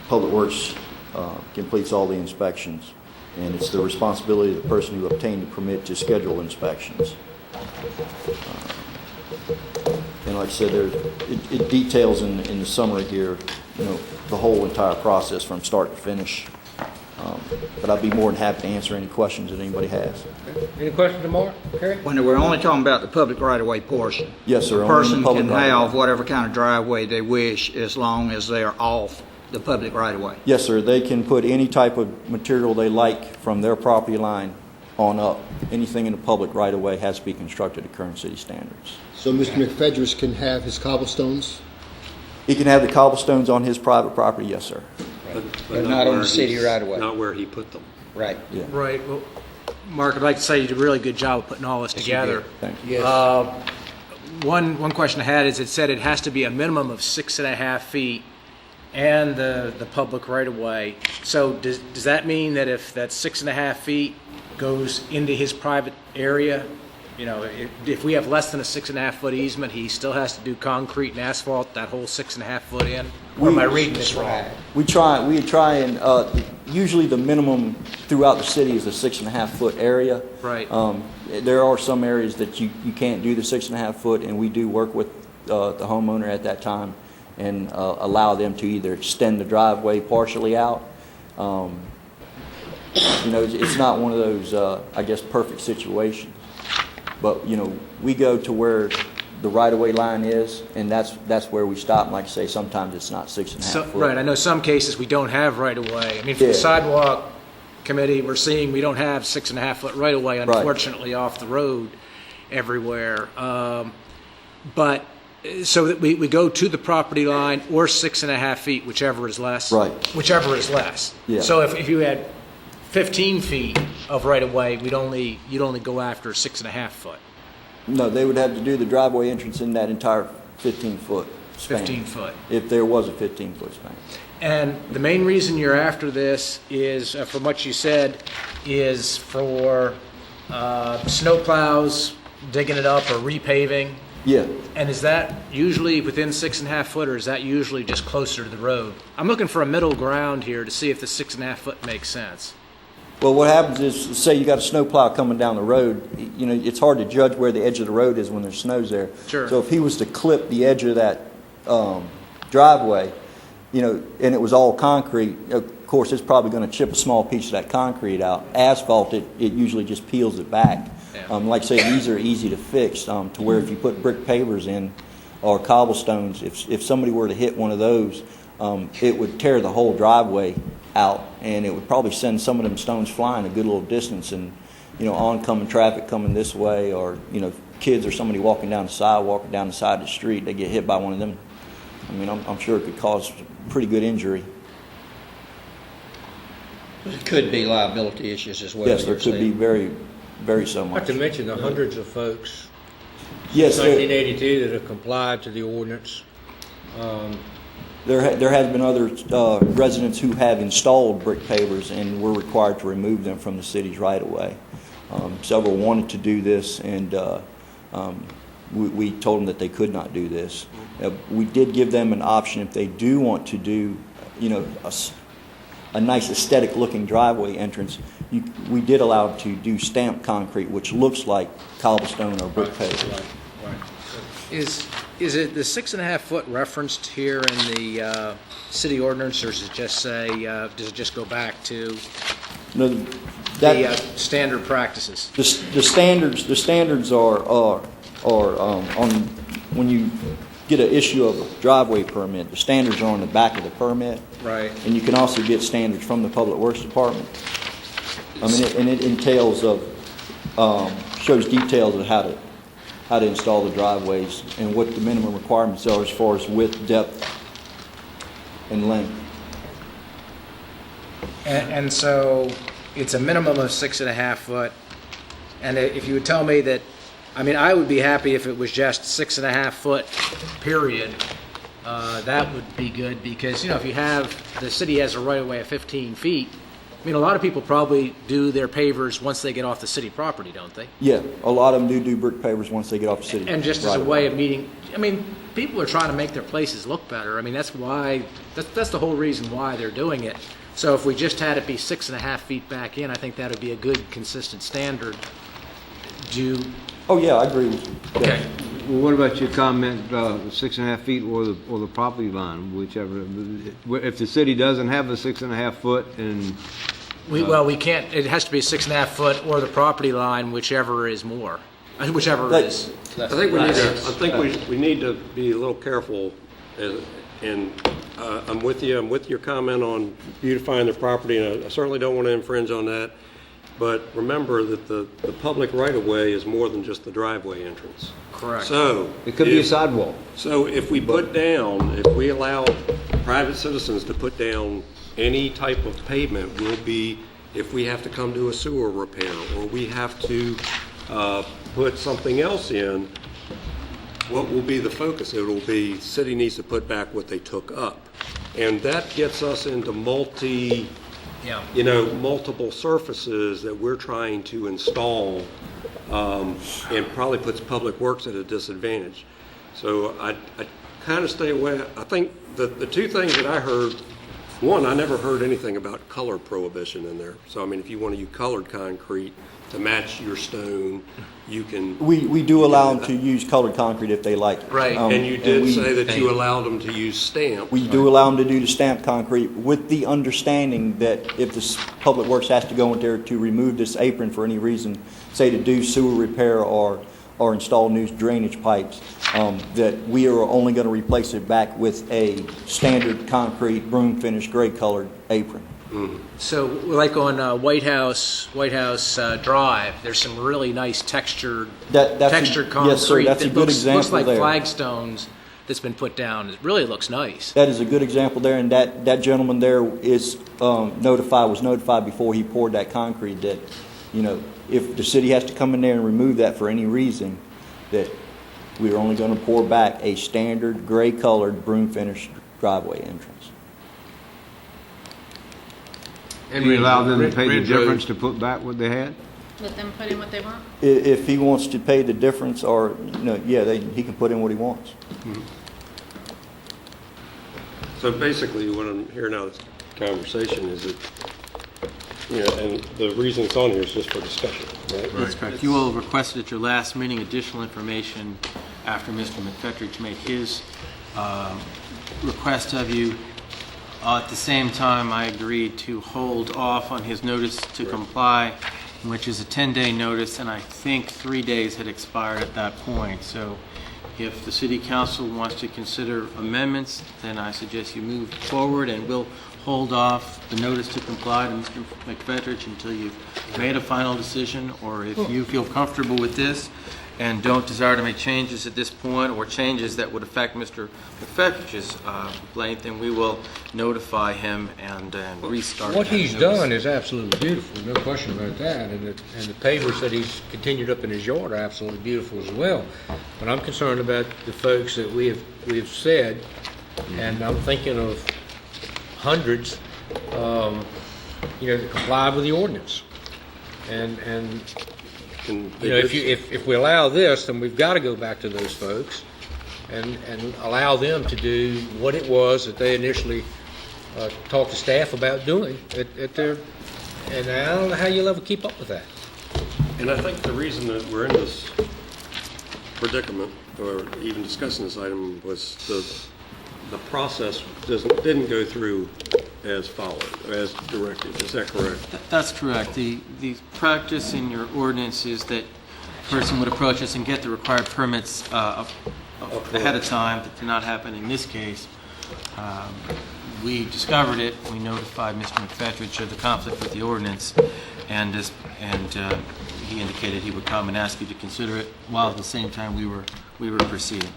Public Works completes all the inspections, and it's the responsibility of the person who obtained the permit to schedule inspections. And like I said, it details in the summary here, the whole entire process from start to finish. But I'd be more than happy to answer any questions that anybody has. Any questions, Mark? Kerry? When we're only talking about the public right-of-way portion. Yes, sir. A person can have whatever kind of driveway they wish as long as they're off the public right-of-way. Yes, sir. They can put any type of material they like from their property line on up. Anything in the public right-of-way has to be constructed to current city standards. So Mr. McFedris can have his cobblestones? He can have the cobblestones on his private property, yes, sir. But not on the city right-of-way. Not where he put them. Right. Yeah. Right. Well, Mark, I'd like to say you did a really good job of putting all this together. Thank you. One question I had is it said it has to be a minimum of 6.5 feet and the public right-of-way. So does that mean that if that 6.5 feet goes into his private area, if we have less than a 6.5 foot easement, he still has to do concrete and asphalt that whole 6.5 foot in? Or am I reading this wrong? We try and usually the minimum throughout the city is a 6.5 foot area. Right. There are some areas that you can't do the 6.5 foot, and we do work with the homeowner at that time and allow them to either extend the driveway partially out. It's not one of those, perfect situations. But, we go to where the right-of-way line is, and that's where we stop. And like I say, sometimes it's not 6.5 foot. Right. I know some cases we don't have right-of-way. I mean, for the sidewalk committee, we're seeing we don't have 6.5 foot right-of-way, unfortunately, off the road everywhere. But So that we go to the property line or 6.5 feet, whichever is less? Right. Whichever is less. Yeah. So if you had 15 feet of right-of-way, you'd only go after 6.5 foot. No, they would have to do the driveway entrance in that entire 15-foot span. 15 foot. If there was a 15-foot span. And the main reason you're after this is, from what you said, is for snowplows, digging it up or repaving? Yeah. And is that usually within 6.5 foot, or is that usually just closer to the road? I'm looking for a middle ground here to see if the 6.5 foot makes sense. Well, what happens is, say you got a snowplow coming down the road, you know, it's hard to judge where the edge of the road is when there's snows there. Sure. So if he was to clip the edge of that driveway, you know, and it was all concrete, of course, it's probably going to chip a small piece of that concrete out. Asphalt, it usually just peels it back. Yeah. Like I say, these are easy to fix, to where if you put brick pavers in or cobblestones, if somebody were to hit one of those, it would tear the whole driveway out, and it would probably send some of them stones flying a good little distance, and, you know, oncoming traffic coming this way, or, you know, kids or somebody walking down the sidewalk or down the side of the street, they get hit by one of them. I mean, I'm sure it could cause pretty good injury. It could be liability issues as well. Yes, there could be very, very so Not much. to mention the hundreds of folks Yes, since there, 1982 that have complied to the ordinance. there has been other residents who have installed brick pavers and were required to remove them from the city's right-of-way. Several wanted to do this, and we told them that they could not do this. We did give them an option if they do want to do, you know, a nice aesthetic-looking driveway entrance. We did allow them to do stamped concrete, which looks like cobblestone or brick pavers. Right. Is it the 6.5 foot referenced here in the city ordinance, or does it just say, does it just go back to No, the standard practices? The standards are on, when you get an issue of a driveway permit, the standards are on the back of the permit. Right. And you can also get standards from the Public Works Department. I mean, it entails shows details of how to install the driveways and what the minimum requirements are as far as width, depth, and length. And so it's a minimum of 6.5 foot. And if you would tell me that, I mean, I would be happy if it was just 6.5 foot, period. That would be good, because, you know, if you have, the city has a right-of-way of 15 feet, I mean, a lot of people probably do their pavers once they get off the city property, don't they? Yeah, a lot of them do brick pavers once they get off the city. And just as a way of meeting, I mean, people are trying to make their places look better. I mean, that's why, that's the whole reason why they're doing it. So if we just had it be 6.5 feet back in, I think that would be a good, consistent standard. Oh, yeah, I agree with you. Okay. Well, what about your comment, 6.5 feet or the property line, whichever? If the city doesn't have the 6.5 foot and... Well, we can't, it has to be 6.5 foot or the property line, whichever is more, whichever is less. I think we need to be a little careful, and I'm with you. I'm with your comment on beautifying the property, and I certainly don't want to infringe on that. But remember that the public right-of-way is more than just the driveway entrance. Correct. So It could be a sidewalk. So if we allow private citizens to put down any type of pavement, if we have to come to a sewer repair, or we have to put something else in, what will be the focus? It will be, city needs to put back what they took up. And that gets us into multiple surfaces that we're trying to install, and probably puts Public Works at a disadvantage. So I kind of stay away. I think the two things that I heard, one, I never heard anything about color prohibition in there. So, I mean, if you want to use colored concrete to match your stone, you can... We do allow them to use colored concrete if they like it. Right, and you did say that you allowed them to use stamp. We do allow them to do the stamped concrete, with the understanding that if the Public Works has to go in there to remove this apron for any reason, say to do sewer repair or install new drainage pipes, that we are only going to replace it back with a standard concrete broom finish gray colored apron. So, like on White House Drive, there's some really nice textured concrete. Yes, sir, that's a good Looks example like there. flagstones that's been put down. It really looks nice. That is a good example there, and that gentleman there is was notified before he poured that concrete that, if the city has to come in there and remove that for any reason, that we're only going to pour back a standard gray-colored broom-finished driveway entrance. And we allow them to pay the Ridge Road. difference to put back what they had? Let them put in what they want. If he wants to pay the difference, or, he can put in what he wants. So basically, what I'm hearing out of this conversation is that, and the reason it's on here is just for discussion, right? That's correct. You all requested at your last meeting additional information after Mr. McFetrich made his request of you. At the same time, I agreed to hold off on his notice to comply, which is a 10-day notice, and I think 3 days had expired at that point. So if the city council wants to consider amendments, then I suggest you move forward, and we'll hold off the notice to comply to Mr. McFetrich until you've made a final decision, or if you feel comfortable with this and don't desire to make changes at this point, or changes that would affect Mr. McFetrich's complaint, then we will notify him and restart What that he's notice. done is absolutely beautiful, no question about that, and the pavers that he's continued up in his yard are absolutely beautiful as well. But I'm concerned about the folks that we have said, and I'm thinking of hundreds, that comply with the ordinance. And if we allow this, then we've got to go back to those folks and allow them to do what it was that they initially talked to staff about doing at their, and I don't know how you'll ever keep up with that. And I think the reason that we're in this predicament, or even discussing this item, was the process didn't go through as followed, as directed. Is that correct? That's correct. The practice in your ordinance is that a person would approach us and get the required permits ahead of time. That did not happen in this case. We discovered it. We notified Mr. McFetrich of the conflict with the ordinance, and he indicated he would come and ask you to consider it, while at the same time we were proceeding.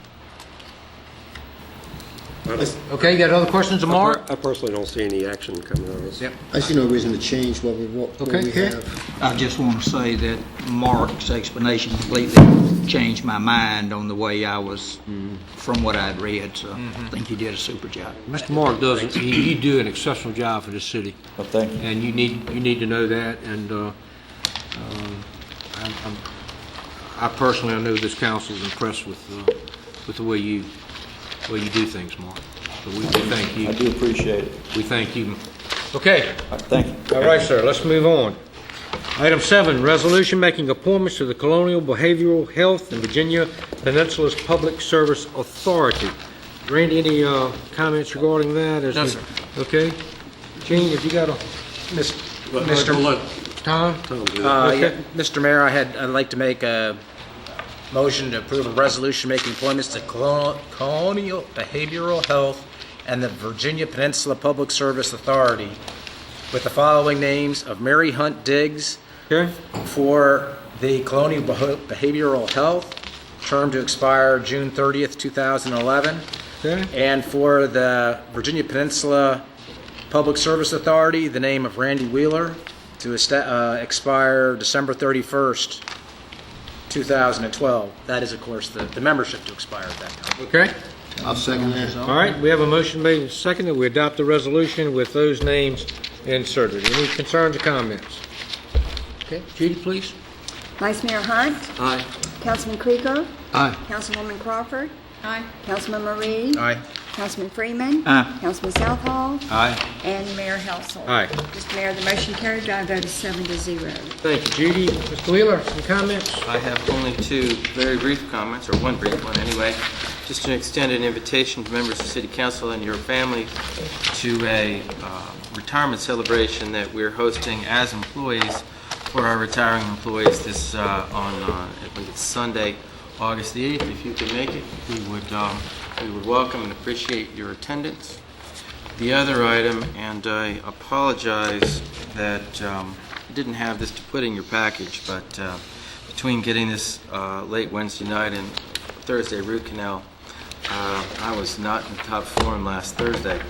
Okay, you got other questions of Mark? I personally don't see any action coming out of this. Yep. I see no reason to change what we Okay. have. I just want to say that Mark's explanation completely changed my mind on the way I was from what I'd read, so I think you did a super job. Mr. Mark does, you do an exceptional job for this city. Well, thank you. And you need to know that, and I personally, I know this council is impressed with the way you do things, Mark. So we thank you. I do appreciate it. We thank you. Okay. All right, thank you. All right, sir, let's move on. Item 7, resolution making appointments to the Colonial Behavioral Health and Virginia Peninsula's Public Service Authority. Randy, any comments regarding that? No, sir. Okay. Gene, have you got a... Mr. Tom? Mr. Mayor, I'd like to make a motion to approve a resolution making appointments to Colonial Behavioral Health and the Virginia Peninsula Public Service Authority with the following names of Mary Hunt Diggs for the Colonial Behavioral Health, term to expire June 30th, 2011, and for the Virginia Peninsula Public Service Authority, the name of Randy Wheeler, to expire December 31st, 2012. That is, of course, the membership to expire at that time. Okay. I'll second that. All right, we have a motion made and seconded. We adopt the resolution with those names inserted. Any concerns or comments? Okay, Judy, please. Vice Mayor Hunt. Aye. Councilman Krieger. Aye. Councilwoman Crawford. Aye. Councilman Marie. Aye. Councilman Freeman. Aye. Councilman Southall. Aye. And Mayor Helsel. Aye. Mr. Mayor, the motion carried by a vote of 7-0. Thank you, Judy. Mr. Wheeler, any comments? I have only two very brief comments, or one brief one anyway. Just to extend an invitation to members of City Council and your family to a retirement celebration that we're hosting as employees for our retiring employees this on I think it's Sunday, August the 8th. If you can make it, we would welcome and appreciate your attendance. The other item, and I apologize that I didn't have this to put in your package, but between getting this late Wednesday night and Thursday root canal, I was not in top form last Thursday.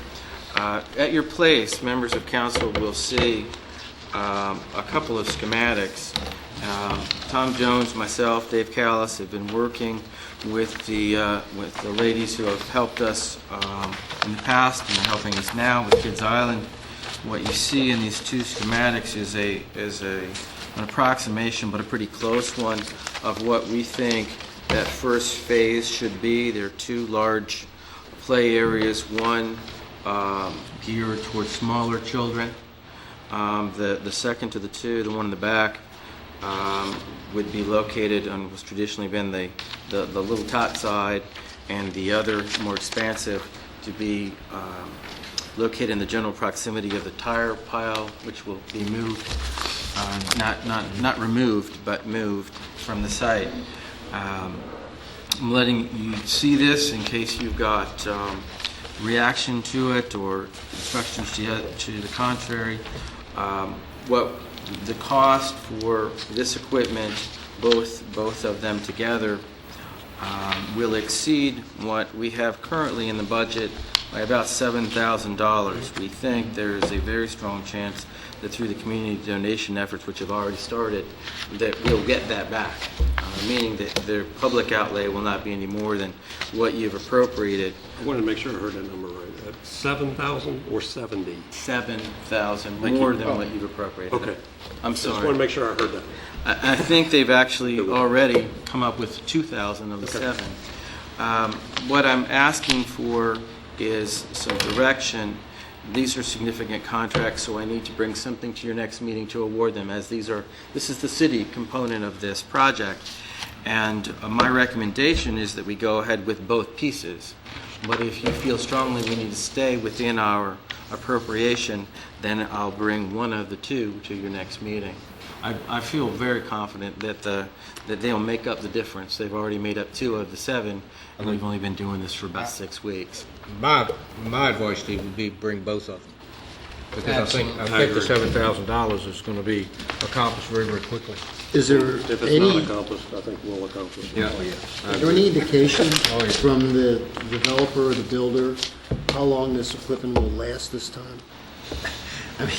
At your place, members of council will see a couple of schematics. Tom Jones, myself, Dave Callis have been working with the ladies who have helped us in the past and are helping us now with Kids Island. What you see in these two schematics is an approximation, but a pretty close one, of what we think that first phase should be. There are two large play areas, one geared towards smaller children. The second to the two, the one in the back, would be located on what's traditionally been the little tot side, and the other, more expansive, to be located in the general proximity of the tire pile, which will be moved, not removed, but moved from the site. I'm letting you see this in case you've got reaction to it or instructions to the contrary. What the cost for this equipment, both of them together, will exceed what we have currently in the budget by about $7,000. We think there is a very strong chance that through the community donation efforts, which have already started, that we'll get that back, meaning that the public outlay will not be any more than what you've appropriated. I wanted to make sure I heard that number right. 7,000 or 70? 7,000 more than what you've appropriated. Okay. I'm sorry. Just want to make sure I heard that. I think they've actually already come up with 2,000 of the 7. What I'm asking for is some direction. These are significant contracts, so I need to bring something to your next meeting to award them, as this is the city component of this project. And my recommendation is that we go ahead with both pieces. But if you feel strongly we need to stay within our appropriation, then I'll bring one of the two to your next meeting. I feel very confident that they'll make up the difference. They've already made up 2 of the 7, and we've only been doing this for about 6 weeks. My advice, Steve, would be bring both of them. Because I think the $7,000 is going to be accomplished very, very quickly. Is there If it's any, not accomplished, I think we'll accomplish it. is there any indication from the developer or the builder how long this equipment will last this time? I mean,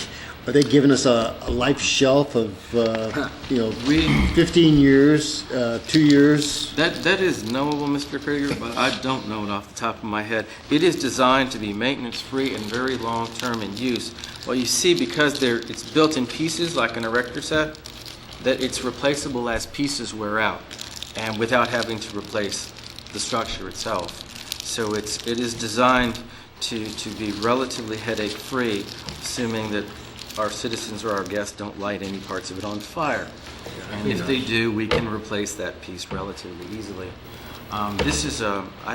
are they giving us a life shelf of, 15 years, 2 years? That is knowable, Mr. Krieger, but I don't know it off the top of my head. It is designed to be maintenance-free and very long-term in use. Well, you see, because it's built in pieces like an erector set, that it's replaceable as pieces wear out, and without having to replace the structure itself. So it is designed to be relatively headache-free, assuming that our citizens or our guests don't light any parts of it on fire. And if they do, we can replace that piece relatively easily. I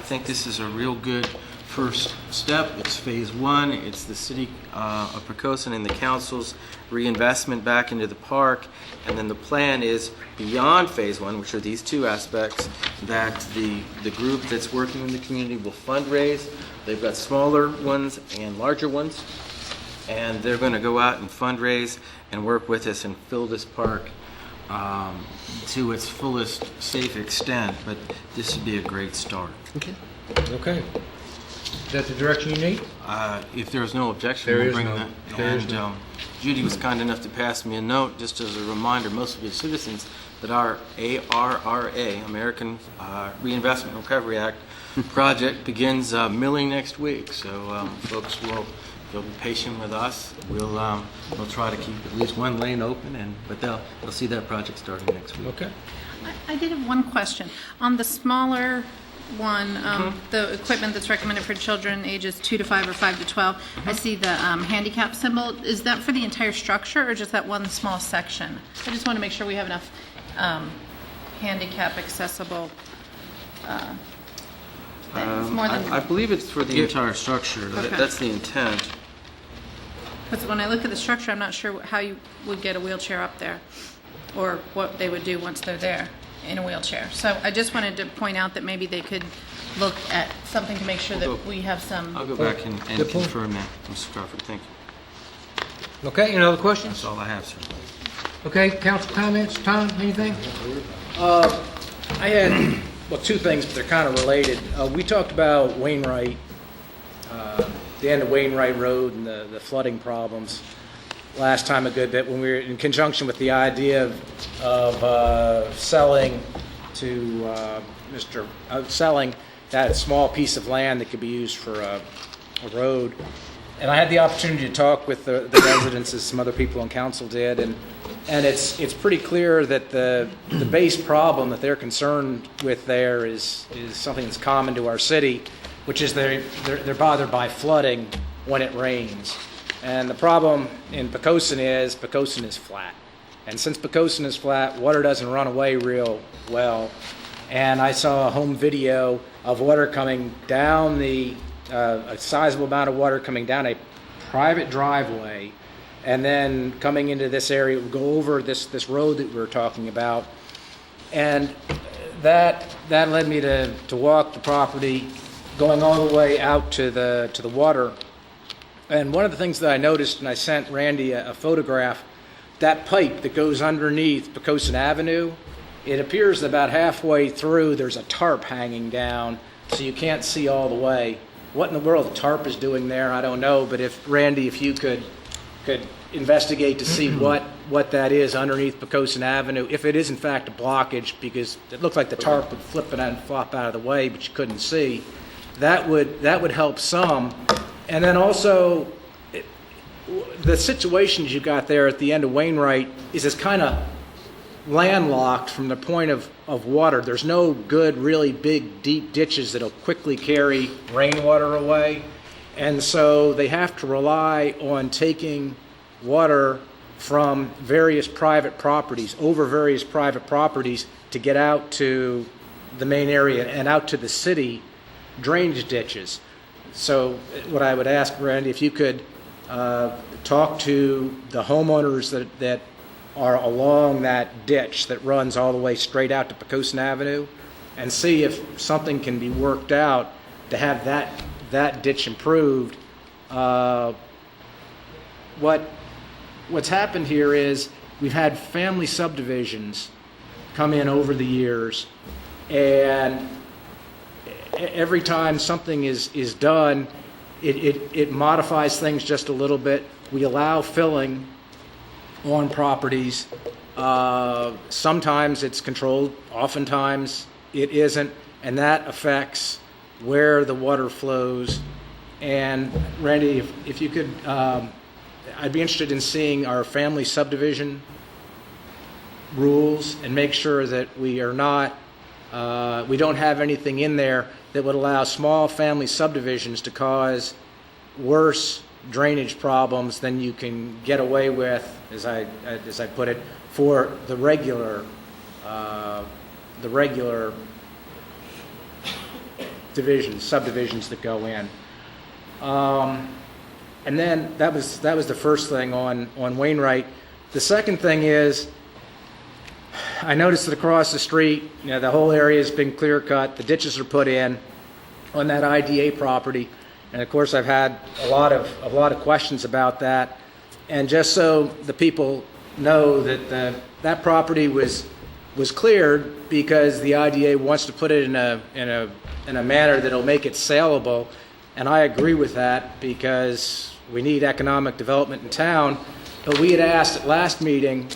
think this is a real good first step. It's phase 1. It's the city of Poquoson and the council's reinvestment back into the park. And then the plan is beyond phase 1, which are these 2 aspects, that the group that's working in the community will fundraise. They've got smaller ones and larger ones. And they're going to go out and fundraise and work with us and fill this park to its fullest safe extent. But this would be a great start. Okay. Okay. Is that the direction you need? If there's no objection, There we'll is bring no- that. there is And no- Judy was kind enough to pass me a note, just as a reminder, most of your citizens, that our ARRA, American Reinvestment Recovery Act, project begins milling next week. So folks they'll be patient with us. We'll try to keep at least one lane open, but they'll see that project starting next week. Okay. I did have one question. On the smaller one, the equipment that's recommended for children ages 2 to 5 or 5 to 12, I see the handicap symbol. Is that for the entire structure or just that one small section? I just want to make sure we have enough handicap accessible things. More than, I believe it's for the entire structure. Okay. That's the intent. because when I look at the structure, I'm not sure how you would get a wheelchair up there or what they would do once they're there. in a wheelchair. So I just wanted to point out that maybe they could look at something to make sure that we have some. I'll go back and confirm that, Mr. Crawford. Thank you. Okay, any other questions? That's all I have, sir. Okay, council comments, Tom, anything? I had, well, two things, but they're kind of related. We talked about Wainwright, the end of Wainwright Road and the flooding problems last time a good bit when we were in conjunction with the idea of selling to selling that small piece of land that could be used for a road. And I had the opportunity to talk with the residents, as some other people on council did, and it's pretty clear that the base problem that they're concerned with there is something that's common to our city, which is they're bothered by flooding when it rains. And the problem in Poquoson is flat. And since Poquoson is flat, water doesn't run away real well. And I saw a home video of water coming down a sizable amount of water coming down a private driveway and then coming into this area. It would go over this road that we were talking about. And that led me to walk the property, going all the way out to the water. And one of the things that I noticed, and I sent Randy a photograph, that pipe that goes underneath Poquoson Avenue, it appears that about halfway through there's a tarp hanging down, so you can't see all the way. What in the world the tarp is doing there, I don't know, but if you could investigate to see what that is underneath Poquoson Avenue, if it is in fact a blockage, because it looked like the tarp would flip it and flop out of the way, but you couldn't see, that would help some. And then also, the situations you got there at the end of Wainwright is it's kind of landlocked from the point of water. There's no good, really big, deep ditches that'll quickly carry rainwater away. And so they have to rely on taking water from various private properties, over various private properties, to get out to the main area and out to the city drainage ditches. So what I would ask, Randy, if you could talk to the homeowners that are along that ditch that runs all the way straight out to Poquoson Avenue, and see if something can be worked out to have that ditch improved. What's happened here is we've had family subdivisions come in over the years, and every time something is done, it modifies things just a little bit. We allow filling on properties. Sometimes it's controlled, oftentimes it isn't, and that affects where the water flows. And Randy, if you could, I'd be interested in seeing our family subdivision rules and make sure that we are not, we don't have anything in there that would allow small family subdivisions to cause worse drainage problems than you can get away with, as I put it, for the regular subdivisions that go in. And then that was the first thing on Wainwright. The second thing is, I noticed that across the street, the whole area has been clear cut. The ditches are put in on that IDA property, and of course I've had a lot of questions about that. And just so the people know that that property was cleared because the IDA wants to put it in a manner that'll make it saleable, and I agree with that because we need economic development in town. But we had asked at last meeting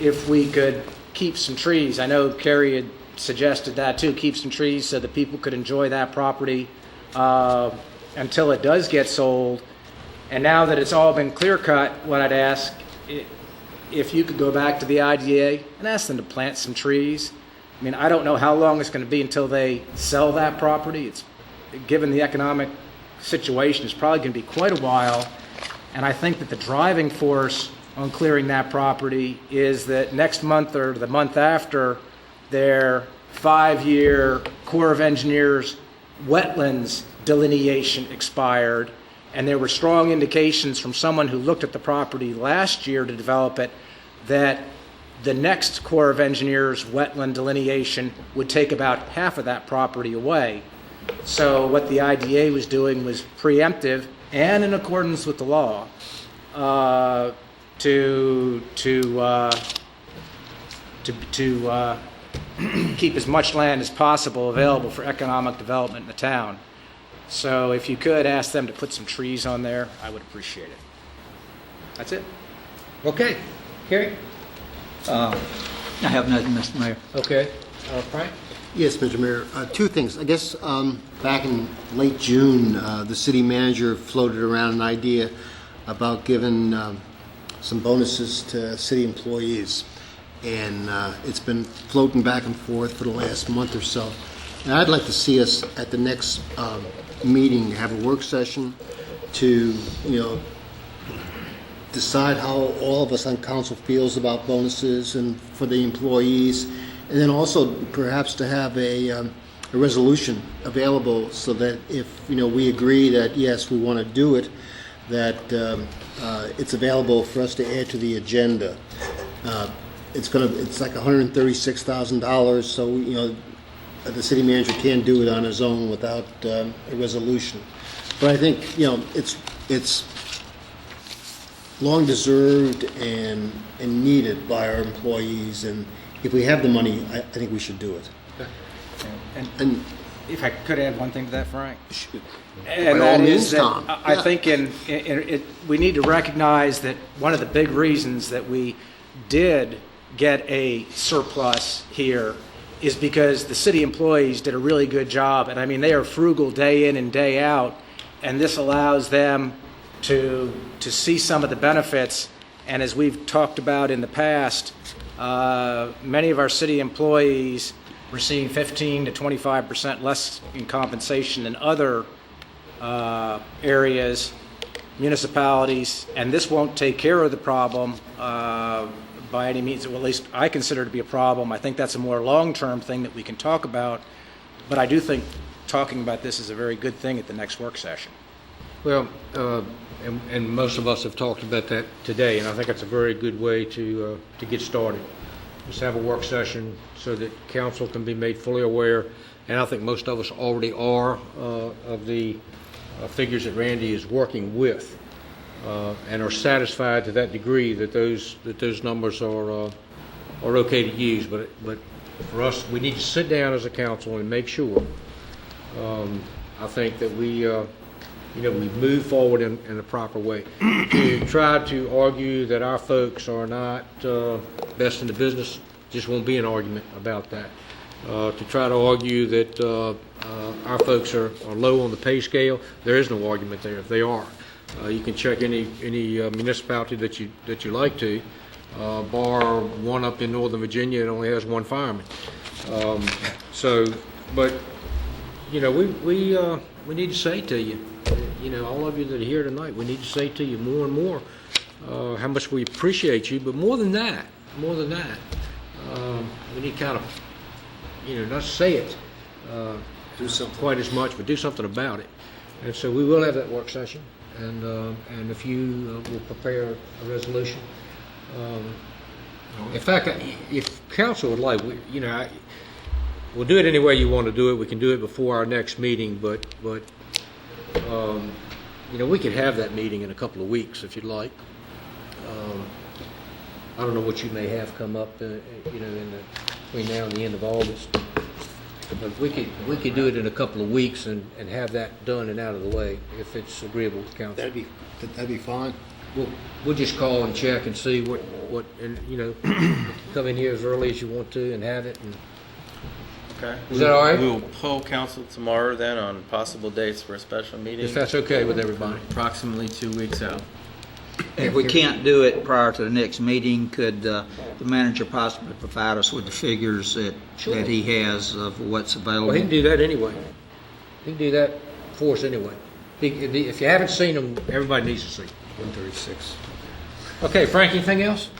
if we could keep some trees. I know Kerry had suggested that too, keep some trees so that people could enjoy that property until it does get sold. And now that it's all been clear cut, what I'd ask, if you could go back to the IDA and ask them to plant some trees. I mean, I don't know how long it's going to be until they sell that property. It's, given the economic situation, it's probably going to be quite a while. And I think that the driving force on clearing that property is that next month or the month after, their 5-year Corps of Engineers wetlands delineation expired, and there were strong indications from someone who looked at the property last year to develop it that the next Corps of Engineers wetland delineation would take about half of that property away. So what the IDA was doing was preemptive and in accordance with the law to keep as much land as possible available for economic development in the town. So if you could ask them to put some trees on there, I would appreciate it. That's it. Okay. Kerry? I have nothing, Mr. Mayor. Okay. Frank? Yes, Mr. Mayor. Two things. I guess back in late June, the city manager floated around an idea about giving some bonuses to city employees. And it's been floating back and forth for the last month or so. And I'd like to see us at the next meeting have a work session to, decide how all of us on council feels about bonuses and for the employees, and then also perhaps to have a resolution available so that if we agree that yes, we want to do it, that it's available for us to add to the agenda. It's like $136,000, so the city manager can't do it on his own without a resolution. But I think it's long deserved and needed by our employees, and if we have the money, I think we should do it. And if I could add one thing to that, Frank. By And all that means, is that Tom. I think we need to recognize that one of the big reasons that we did get a surplus here is because the city employees did a really good job. And I mean, they are frugal day in and day out, and this allows them to see some of the benefits. And as we've talked about in the past, many of our city employees receive 15 to 25% less in compensation than other areas, municipalities, and this won't take care of the problem by any means. Well, at least I consider it to be a problem. I think that's a more long-term thing that we can talk about, but I do think talking about this is a very good thing at the next work session. Well, and most of us have talked about that today, and I think that's a very good way to get started. Just have a work session so that council can be made fully aware, and I think most of us already are of the figures that Randy is working with, and are satisfied to that degree that those numbers are okay to use. But for us, we need to sit down as a council and make sure. I think that we move forward in the proper way. To try to argue that our folks are not best in the business, just won't be an argument about that. To try to argue that our folks are low on the pay scale, there is no argument there. They are. You can check any municipality that you like to, bar one up in Northern Virginia that only has one fireman. But we need to say to you, all of you that are here tonight, we need to say to you more and more how much we appreciate you. But more than that, we need kind of, not say it Do something. quite as much, but do something about it. And so we will have that work session, and if you will prepare a resolution. In fact, if council would like, we'll do it any way you want to do it. We can do it before our next meeting, but we could have that meeting in a couple of weeks if you'd like. I don't know what you may have come up, between now and the end of August. But we could do it in a couple of weeks and have that done and out of the way if it's agreeable with council. That'd be fine. We'll just call and check and see what come in here as early as you want to and have it. And Okay. Is that all right? We'll poll council tomorrow then on possible dates for a special meeting. if that's okay with everybody. Approximately 2 weeks out. If we can't do it prior to the next meeting, could the manager possibly provide us with the figures that he has of what's available? Well, he can do that anyway. He can do that for us anyway. If you haven't seen them, everybody needs to see 136. Okay, Frank, anything else?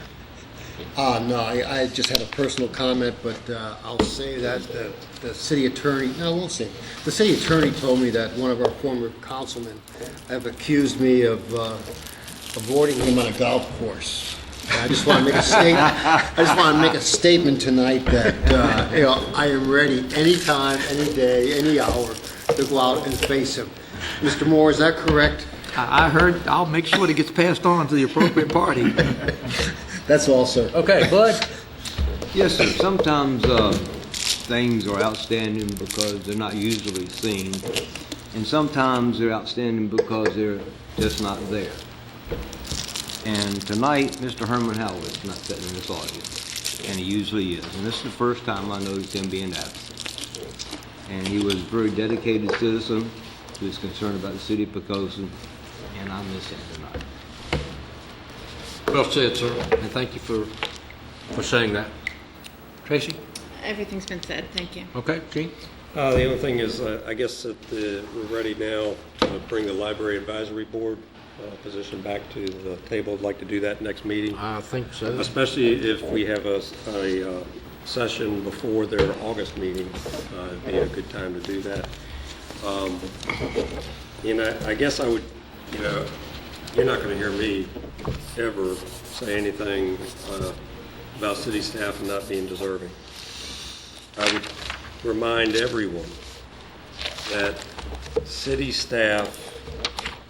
No, I just had a personal comment, but I'll say that the city attorney, no, I won't say. The city attorney told me that one of our former councilmen have accused me of avoiding him on a golf course. I just want to make a statement. I just want to make a statement tonight that I am ready anytime, any day, any hour to go out and face him. Mr. Moore, is that correct? I heard, I'll make sure it gets passed on to the appropriate party. That's all, sir. Okay, Bud? Yes, sir. Sometimes things are outstanding because they're not usually seen, and sometimes they're outstanding because they're just not there. And tonight, Mr. Herman Howard's not sitting in this audience, and he usually is. And this is the first time I noticed him being absent. And he was a very dedicated citizen who was concerned about the city of Poquoson, and I miss him tonight. Well said, sir, and thank you for saying that. Tracy? Everything's been said, thank you. Okay, Gene? The other thing is, I guess that we're ready now to bring the Library Advisory Board position back to the table. I'd like to do that next meeting. I think so. Especially if we have a session before their August meeting. It'd be a good time to do that. I guess I would, you're not going to hear me ever say anything about city staff not being deserving. I would remind everyone that city staff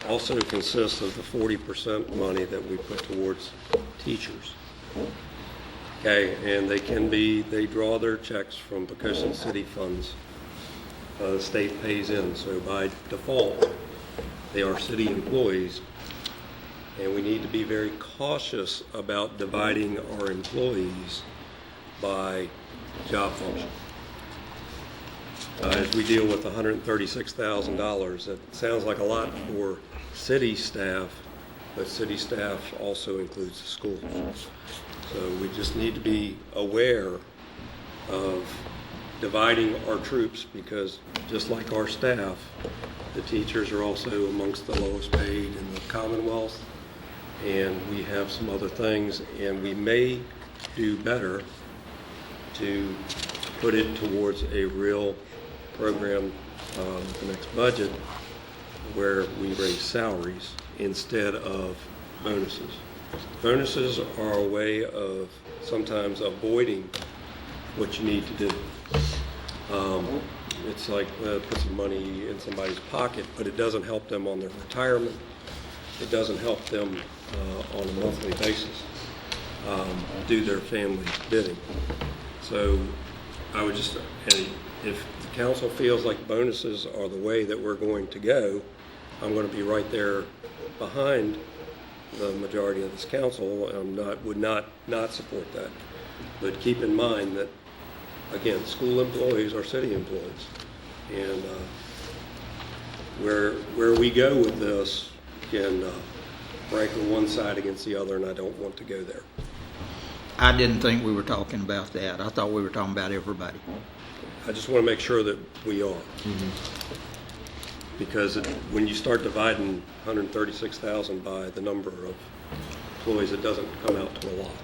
also consists of the 40% money that we put towards teachers. Okay, and they draw their checks from Poquoson City funds. The state pays in, so by default, they are city employees. And we need to be very cautious about dividing our employees by job function. As we deal with $136,000, it sounds like a lot for city staff, but city staff also includes the schools. So we just need to be aware of dividing our troops, because just like our staff, the teachers are also amongst the lowest paid in the Commonwealth, and we have some other things, and we may do better to put it towards a real program, the next budget, where we raise salaries instead of bonuses. Bonuses are a way of sometimes avoiding what you need to do. It's like put some money in somebody's pocket, but it doesn't help them on their retirement. It doesn't help them on a monthly basis do their family bidding. So I would just, and if the council feels like bonuses are the way that we're going to go, I'm going to be right there behind the majority of this council and would not support that. But keep in mind that, again, school employees are city employees. And where we go with this can rank on one side against the other, and I don't want to go there. I didn't think we were talking about that. I thought we were talking about everybody. I just want to make sure that we are. Because when you start dividing 136,000 by the number of employees, it doesn't come out to a lot.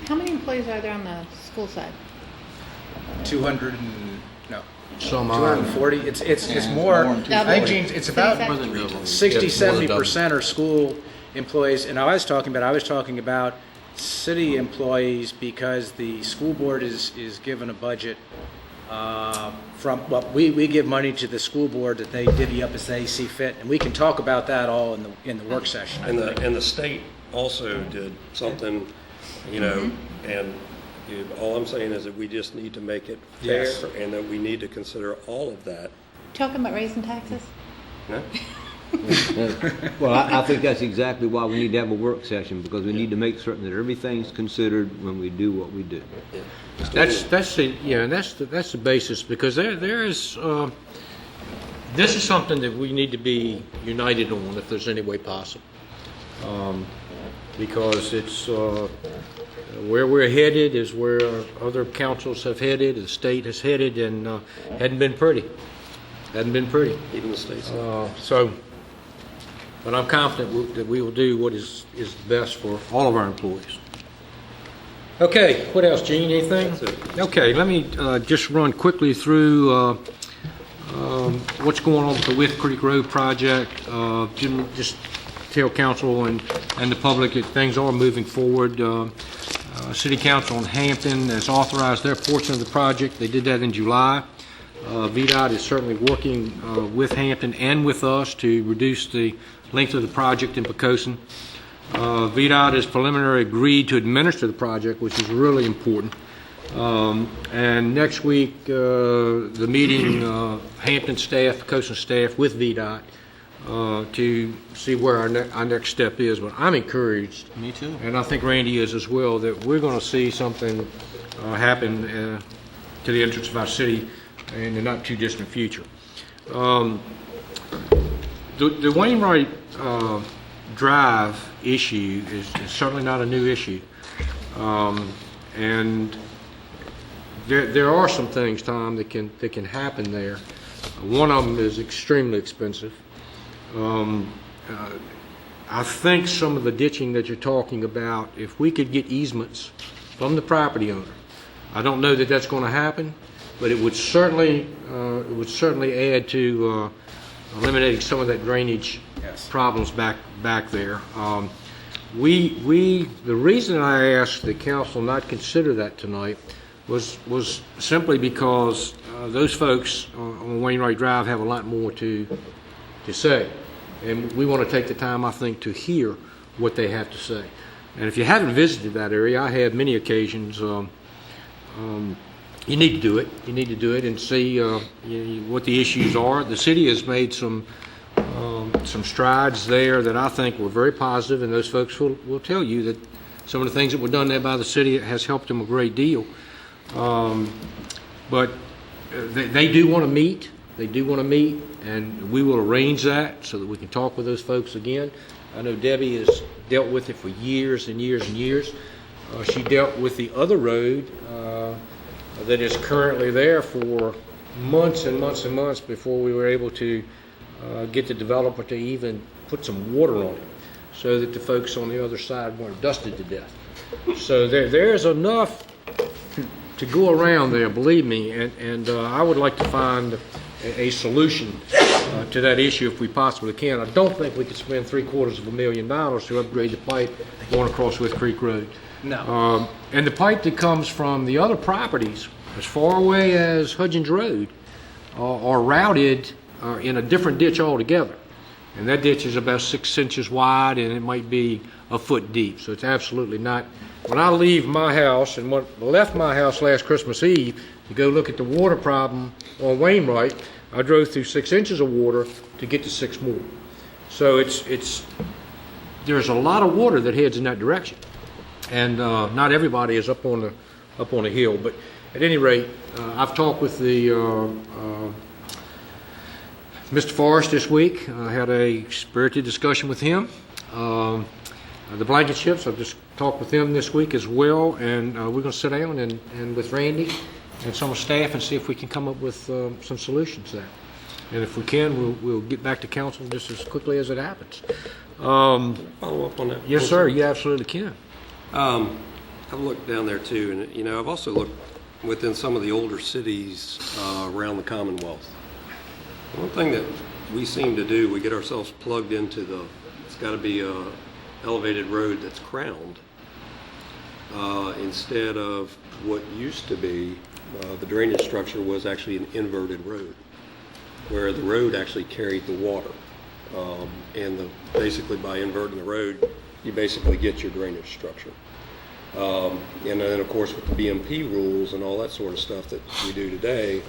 How many employees are there on the school side? 240. It's more. I think, Gene, it's about 60-70% are school employees. And I was talking about city employees, because the school board is given a budget from, well, we give money to the school board that they divvy up as they see fit, and we can talk about that all in the work session. And the state also did something, and all I'm saying is that we just need to make it fair, and that we need to consider all of that. Talking about raising taxes? No? Well, I think that's exactly why we need to have a work session, because we need to make certain that everything's considered when we do what we do. That's the basis, because there is this is something that we need to be united on if there's any way possible, because it's where we're headed is where other councils have headed, the state has headed, and hadn't been pretty. Even the state. But I'm confident that we will do what is best for all of our employees. Okay, what else, Gene? Anything? That's it. Okay, let me just run quickly through what's going on with the Wythe Creek Road project. Just tell council and the public that things are moving forward. City Council in Hampton has authorized their portion of the project. They did that in July. VDOT is certainly working with Hampton and with us to reduce the length of the project in Poquoson. VDOT has preliminarily agreed to administer the project, which is really important. And next week, the meeting, Hampton staff, Poquoson staff with VDOT to see where our next step is. But I'm encouraged. Me too. And I think Randy is as well, that we're going to see something happen to the entrance of our city in the not too distant future. The Wainwright Drive issue is certainly not a new issue. And there are some things, Tom, that can happen there. One of them is extremely expensive. I think some of the ditching that you're talking about, if we could get easements from the property owner, I don't know that that's going to happen, but it would certainly add to eliminating some of that drainage problems back there. The reason I asked the council not consider that tonight was simply because those folks on Wainwright Drive have a lot more to say, and we want to take the time, I think, to hear what they have to say. And if you haven't visited that area, I have many occasions. You need to do it. You need to do it and see what the issues are. The city has made some strides there that I think were very positive, and those folks will tell you that some of the things that were done there by the city has helped them a great deal. But they do want to meet. They do want to meet, and we will arrange that so that we can talk with those folks again. I know Debbie has dealt with it for years and years and years. She dealt with the other road that is currently there for months and months and months before we were able to get the developer to even put some water on it so that the folks on the other side weren't dusted to death. So there's enough to go around there, believe me, and I would like to find a solution to that issue if we possibly can. I don't think we could spend $750,000 to upgrade the pipe going across Swift Creek Road. No. And the pipe that comes from the other properties, as far away as Hudgens Road, are routed in a different ditch altogether. And that ditch is about 6 inches wide, and it might be a foot deep. So it's absolutely not. When I leave my house, and when I left my house last Christmas Eve to go look at the water problem on Wainwright, I drove through 6 inches of water to get to 6 more. So there's a lot of water that heads in that direction. And not everybody is up on the hill, but at any rate, I've talked with the Mr. Forrest this week. I had a spirited discussion with him. The Blanketships, I've just talked with them this week as well, and we're going to sit down and with Randy and some of staff and see if we can come up with some solutions there. And if we can, we'll get back to council just as quickly as it happens. Follow up on that. Yes, sir. You absolutely can. I've looked down there too, and I've also looked within some of the older cities around the Commonwealth. One thing that we seem to do, we get ourselves plugged into it's got to be a elevated road that's crowned instead of what used to be the drainage structure was actually an inverted road, where the road actually carried the water, and basically by inverting the road, you basically get your drainage structure. And then, of course, with the BMP rules and all that sort of stuff that we do today,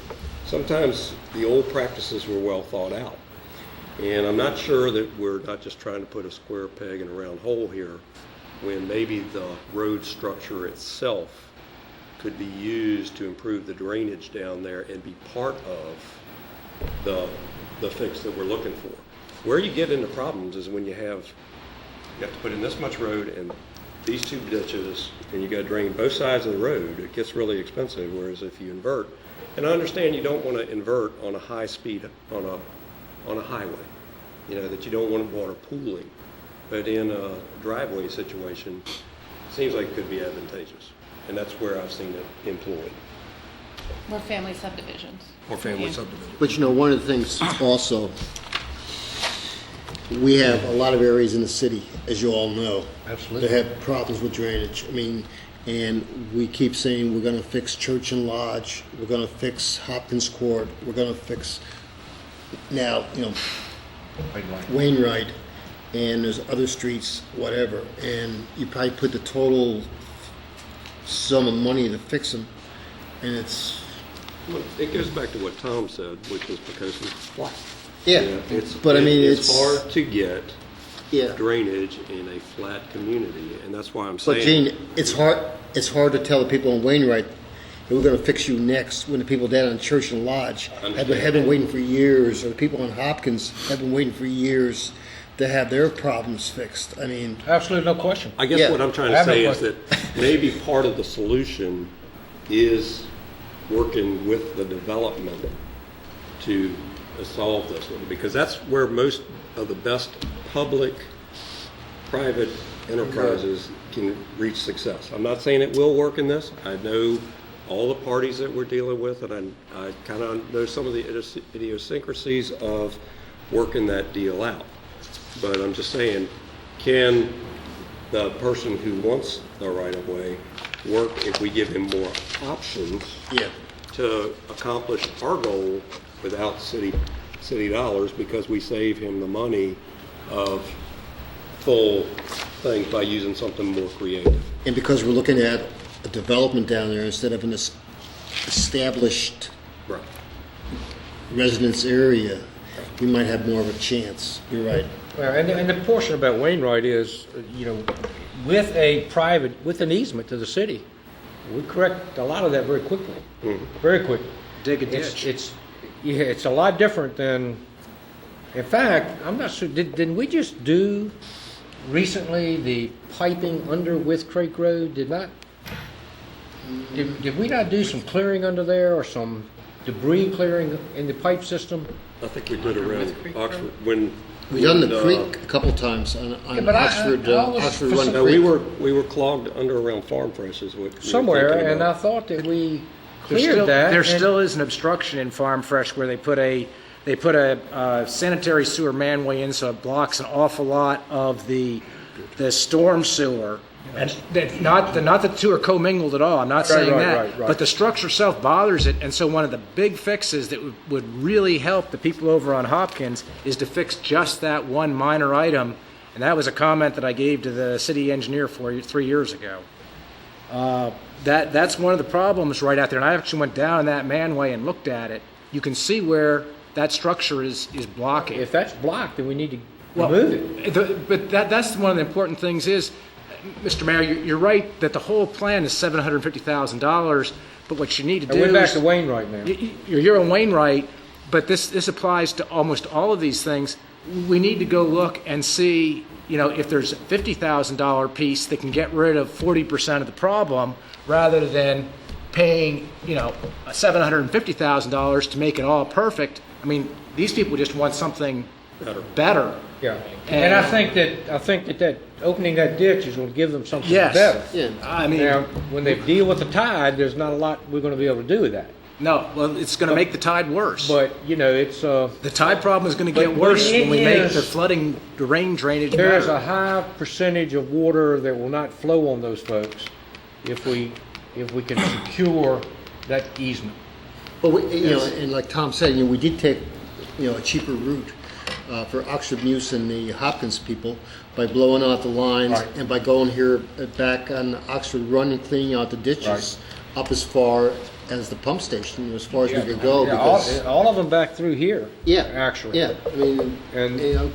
sometimes the old practices were well thought out. And I'm not sure that we're not just trying to put a square peg in a round hole here, when maybe the road structure itself could be used to improve the drainage down there and be part of the fix that we're looking for. Where you get into problems is when you have to put in this much road and these 2 ditches, and you got to drain both sides of the road. It gets really expensive. Whereas if you invert, and I understand you don't want to invert on a high speed on a highway, that you don't want water pooling, but in a driveway situation, it seems like it could be advantageous, and that's where I've seen it employed. Or family subdivisions. Or family subdivisions. But one of the things also, we have a lot of areas in the city, as you all know, Absolutely. that have problems with drainage. I mean, and we keep saying we're going to fix Church and Lodge, we're going to fix Hopkins Court, we're going to fix now, Wainwright, and there's other streets, whatever. And you probably put the total sum of money to fix them, and it's Well, it goes back to what Tom said, which was Poquoson flat. yeah. It's, but I mean, it's hard to get yeah. drainage in a flat community, and that's why I'm But saying. Gene, it's hard to tell the people in Wainwright that we're going to fix you next when the people down on Church and Lodge have been waiting for years, or the people on Hopkins have been waiting for years to have their problems fixed. I mean, Absolutely, no question. I guess Yeah. what I'm trying I to have no say is question. that maybe part of the solution is working with the development to solve this one, because that's where most of the best public-private enterprises can reach success. I'm not saying it will work in this. I know all the parties that we're dealing with, and I kind of know some of the idiosyncrasies of working that deal out. But I'm just saying, can the person who wants the right-of-way work if we give him more options yeah. to accomplish our goal without city dollars, because we save him the money of full things by using something more creative? And because we're looking at a development down there instead of an established Right. residence area, we might have more of a chance. You're right. Well, and the portion about Wainwright is, with an easement to the city, we correct a lot of that very quickly. Very quickly. Dig a It's, ditch. it's a lot different than, in fact, I'm not sure, didn't we just do recently the piping under with Crake Road? Did we not do some clearing under there, or some debris clearing in the pipe system? I think we did around Oxford when. We've done the when, creek a couple times on but Oxford, I always- Oxford for Run some- No, Creek. we were clogged under around Farm Fresh is what we were Somewhere, thinking and I about. thought that we There cleared still, that. there and- still is an obstruction in Farm Fresh where they put a sanitary sewer manway in, so it blocks an awful lot of the storm sewer. And not that the two are commingled at all. I'm not saying that, right. but the structure itself bothers it. And so one of the big fixes that would really help the people over on Hopkins is to fix just that one minor item. And that was a comment that I gave to the city engineer 3 years ago. That's one of the problems right out there. And I actually went down that manway and looked at it. You can see where that structure is blocking. If that's blocked, then we need to remove it. But that's one of the important things is, Mr. Mayor, you're right that the whole plan is $750,000, but what you need to do We're back is... to Wainwright now. You're here on Wainwright, but this applies to almost all of these things. We need to go look and see, if there's a $50,000 piece that can get rid of 40% of the problem, rather than paying, $750,000 to make it all perfect. I mean, these people just want something better. Yeah, and I think that opening that ditch is going to give them something Yes. better. Yeah. I mean, Now, when they deal with the tide, there's not a lot we're going to be able to do with that. no, well, it's going to make the tide worse. But it's The tide problem is going to get But worse it when we make is- the rain drainage there's a better. high percentage of water that will not flow on those folks if we can secure that easement. But and like Tom said, we did take, a cheaper route for Oxford Muse and the Hopkins people by blowing out the lines Right. and by going here back on Oxford Run and cleaning out the ditches up as far as the pump station, as far as we could go. Yeah, Because all of them back through here. yeah, actually. yeah. I mean, And- And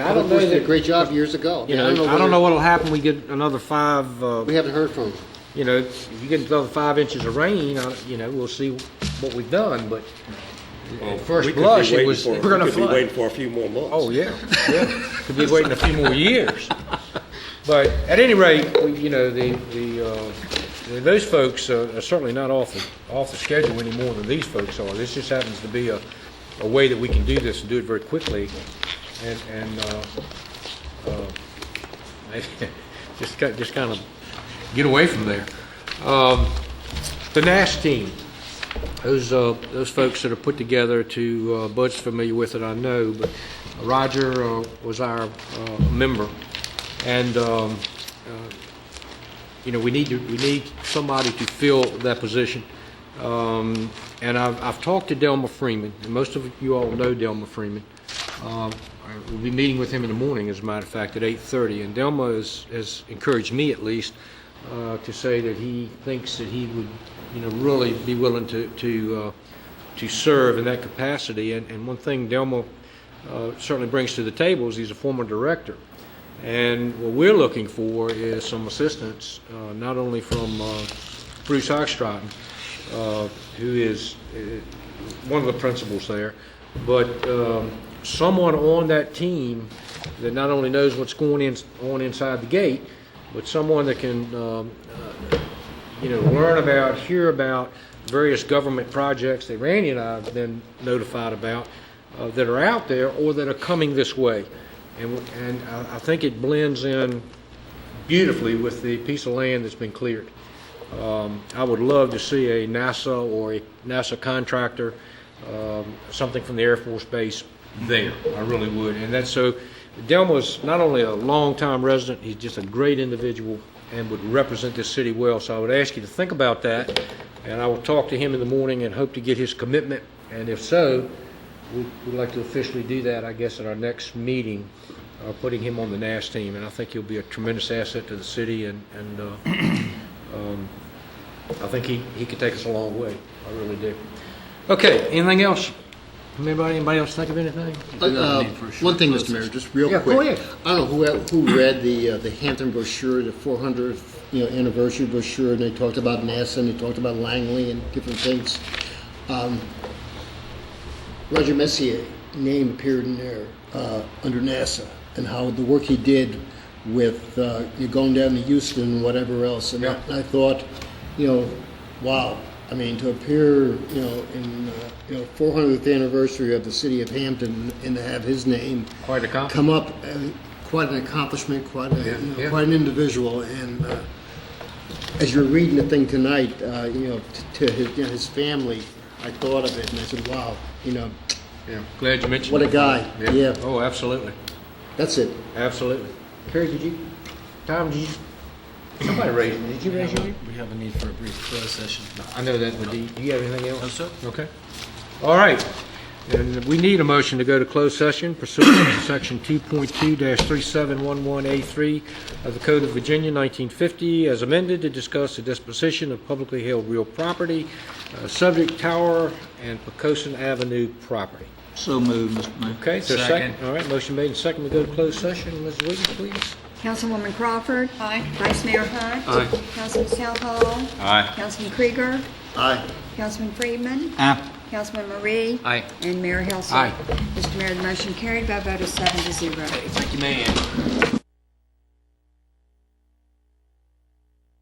I Public don't know Works did a that, great job years ago. I don't know whether- what'll happen. We get another 5. We haven't heard from them. If you get another 5 inches of rain, we'll see what we've done. But at first We could be blush, it waiting was for- we're going to We could be flood. waiting for a few more months. Oh yeah. Could be waiting a few more years. But at any rate, those folks are certainly not off the schedule any more than these folks are. This just happens to be a way that we can do this and do it very quickly, and just kind of get away from there. The Nash team. those folks that are put together to, Bud's familiar with it, I know, but Roger was our member. And, we need somebody to fill that position. And I've talked to Delma Freeman, and most of you all know Delma Freeman. We'll be meeting with him in the morning, as a matter of fact, at 8:30. And Delma has encouraged me, at least, to say that he thinks that he would, really be willing to serve in that capacity. And one thing Delma certainly brings to the table is he's a former director. And what we're looking for is some assistance, not only from Bruce Hochstraten, who is one of the principals there, but someone on that team that not only knows what's going on inside the gate, but someone that can, learn about, hear about various government projects that Randy and I have been notified about that are out there or that are coming this way. And I think it blends in beautifully with the piece of land that's been cleared. I would love to see a NASA or a NASA contractor, something from the Air Force Base there. I really would. And that's so. Delma's not only a long-time resident, he's just a great individual and would represent this city well. So I would ask you to think about that, and I will talk to him in the morning and hope to get his commitment. And if so, we'd like to officially do that, I guess, at our next meeting, putting him on the NAS team. And I think he'll be a tremendous asset to the city, and I think he could take us a long way. I really do. Okay, anything else? Anybody else think of anything? One thing, Mr. Mayor, just real quick. Go ahead. I don't know who read the Hampton brochure, the 400th anniversary brochure, and they talked about NASA and they talked about Langley and different things. Roger Messier's name appeared in there under NASA, and how the work he did with going down to Houston and whatever else. And I thought, wow. I mean, to appear, in 400th anniversary of the city of Hampton and to have his name come up, quite an accomplishment, quite an individual. And as you're reading the thing tonight, to his family, I thought of it and I said, wow, Glad you mentioned what a guy. Yeah. Oh, absolutely. That's it. Absolutely. Carrie, Tom, did you? Somebody raised it. Did you raise your hand? We have a need for a brief closed session. I know that, but do you have anything else? No, sir. Okay. All right. And we need a motion to go to closed session pursuant to Section 2.2-3711A3 of the Code of Virginia, 1950, as amended, to discuss the disposition of publicly held real property, subject Tower and Poquoson Avenue property. So moved, Mr. Mayor. Okay, so second. All right, motion made and second. We go to closed session. Mrs. Wiggins, please. Councilwoman Crawford. Aye. Vice Mayor Hunt. Aye. Councilman Southall. Aye. Councilman Krieger. Aye. Councilman Friedman. Aye. Councilman Marie. Aye. And Mayor Helsing. Aye. Mr. Mayor, the motion carried by a vote of 7-0. Thank you, man.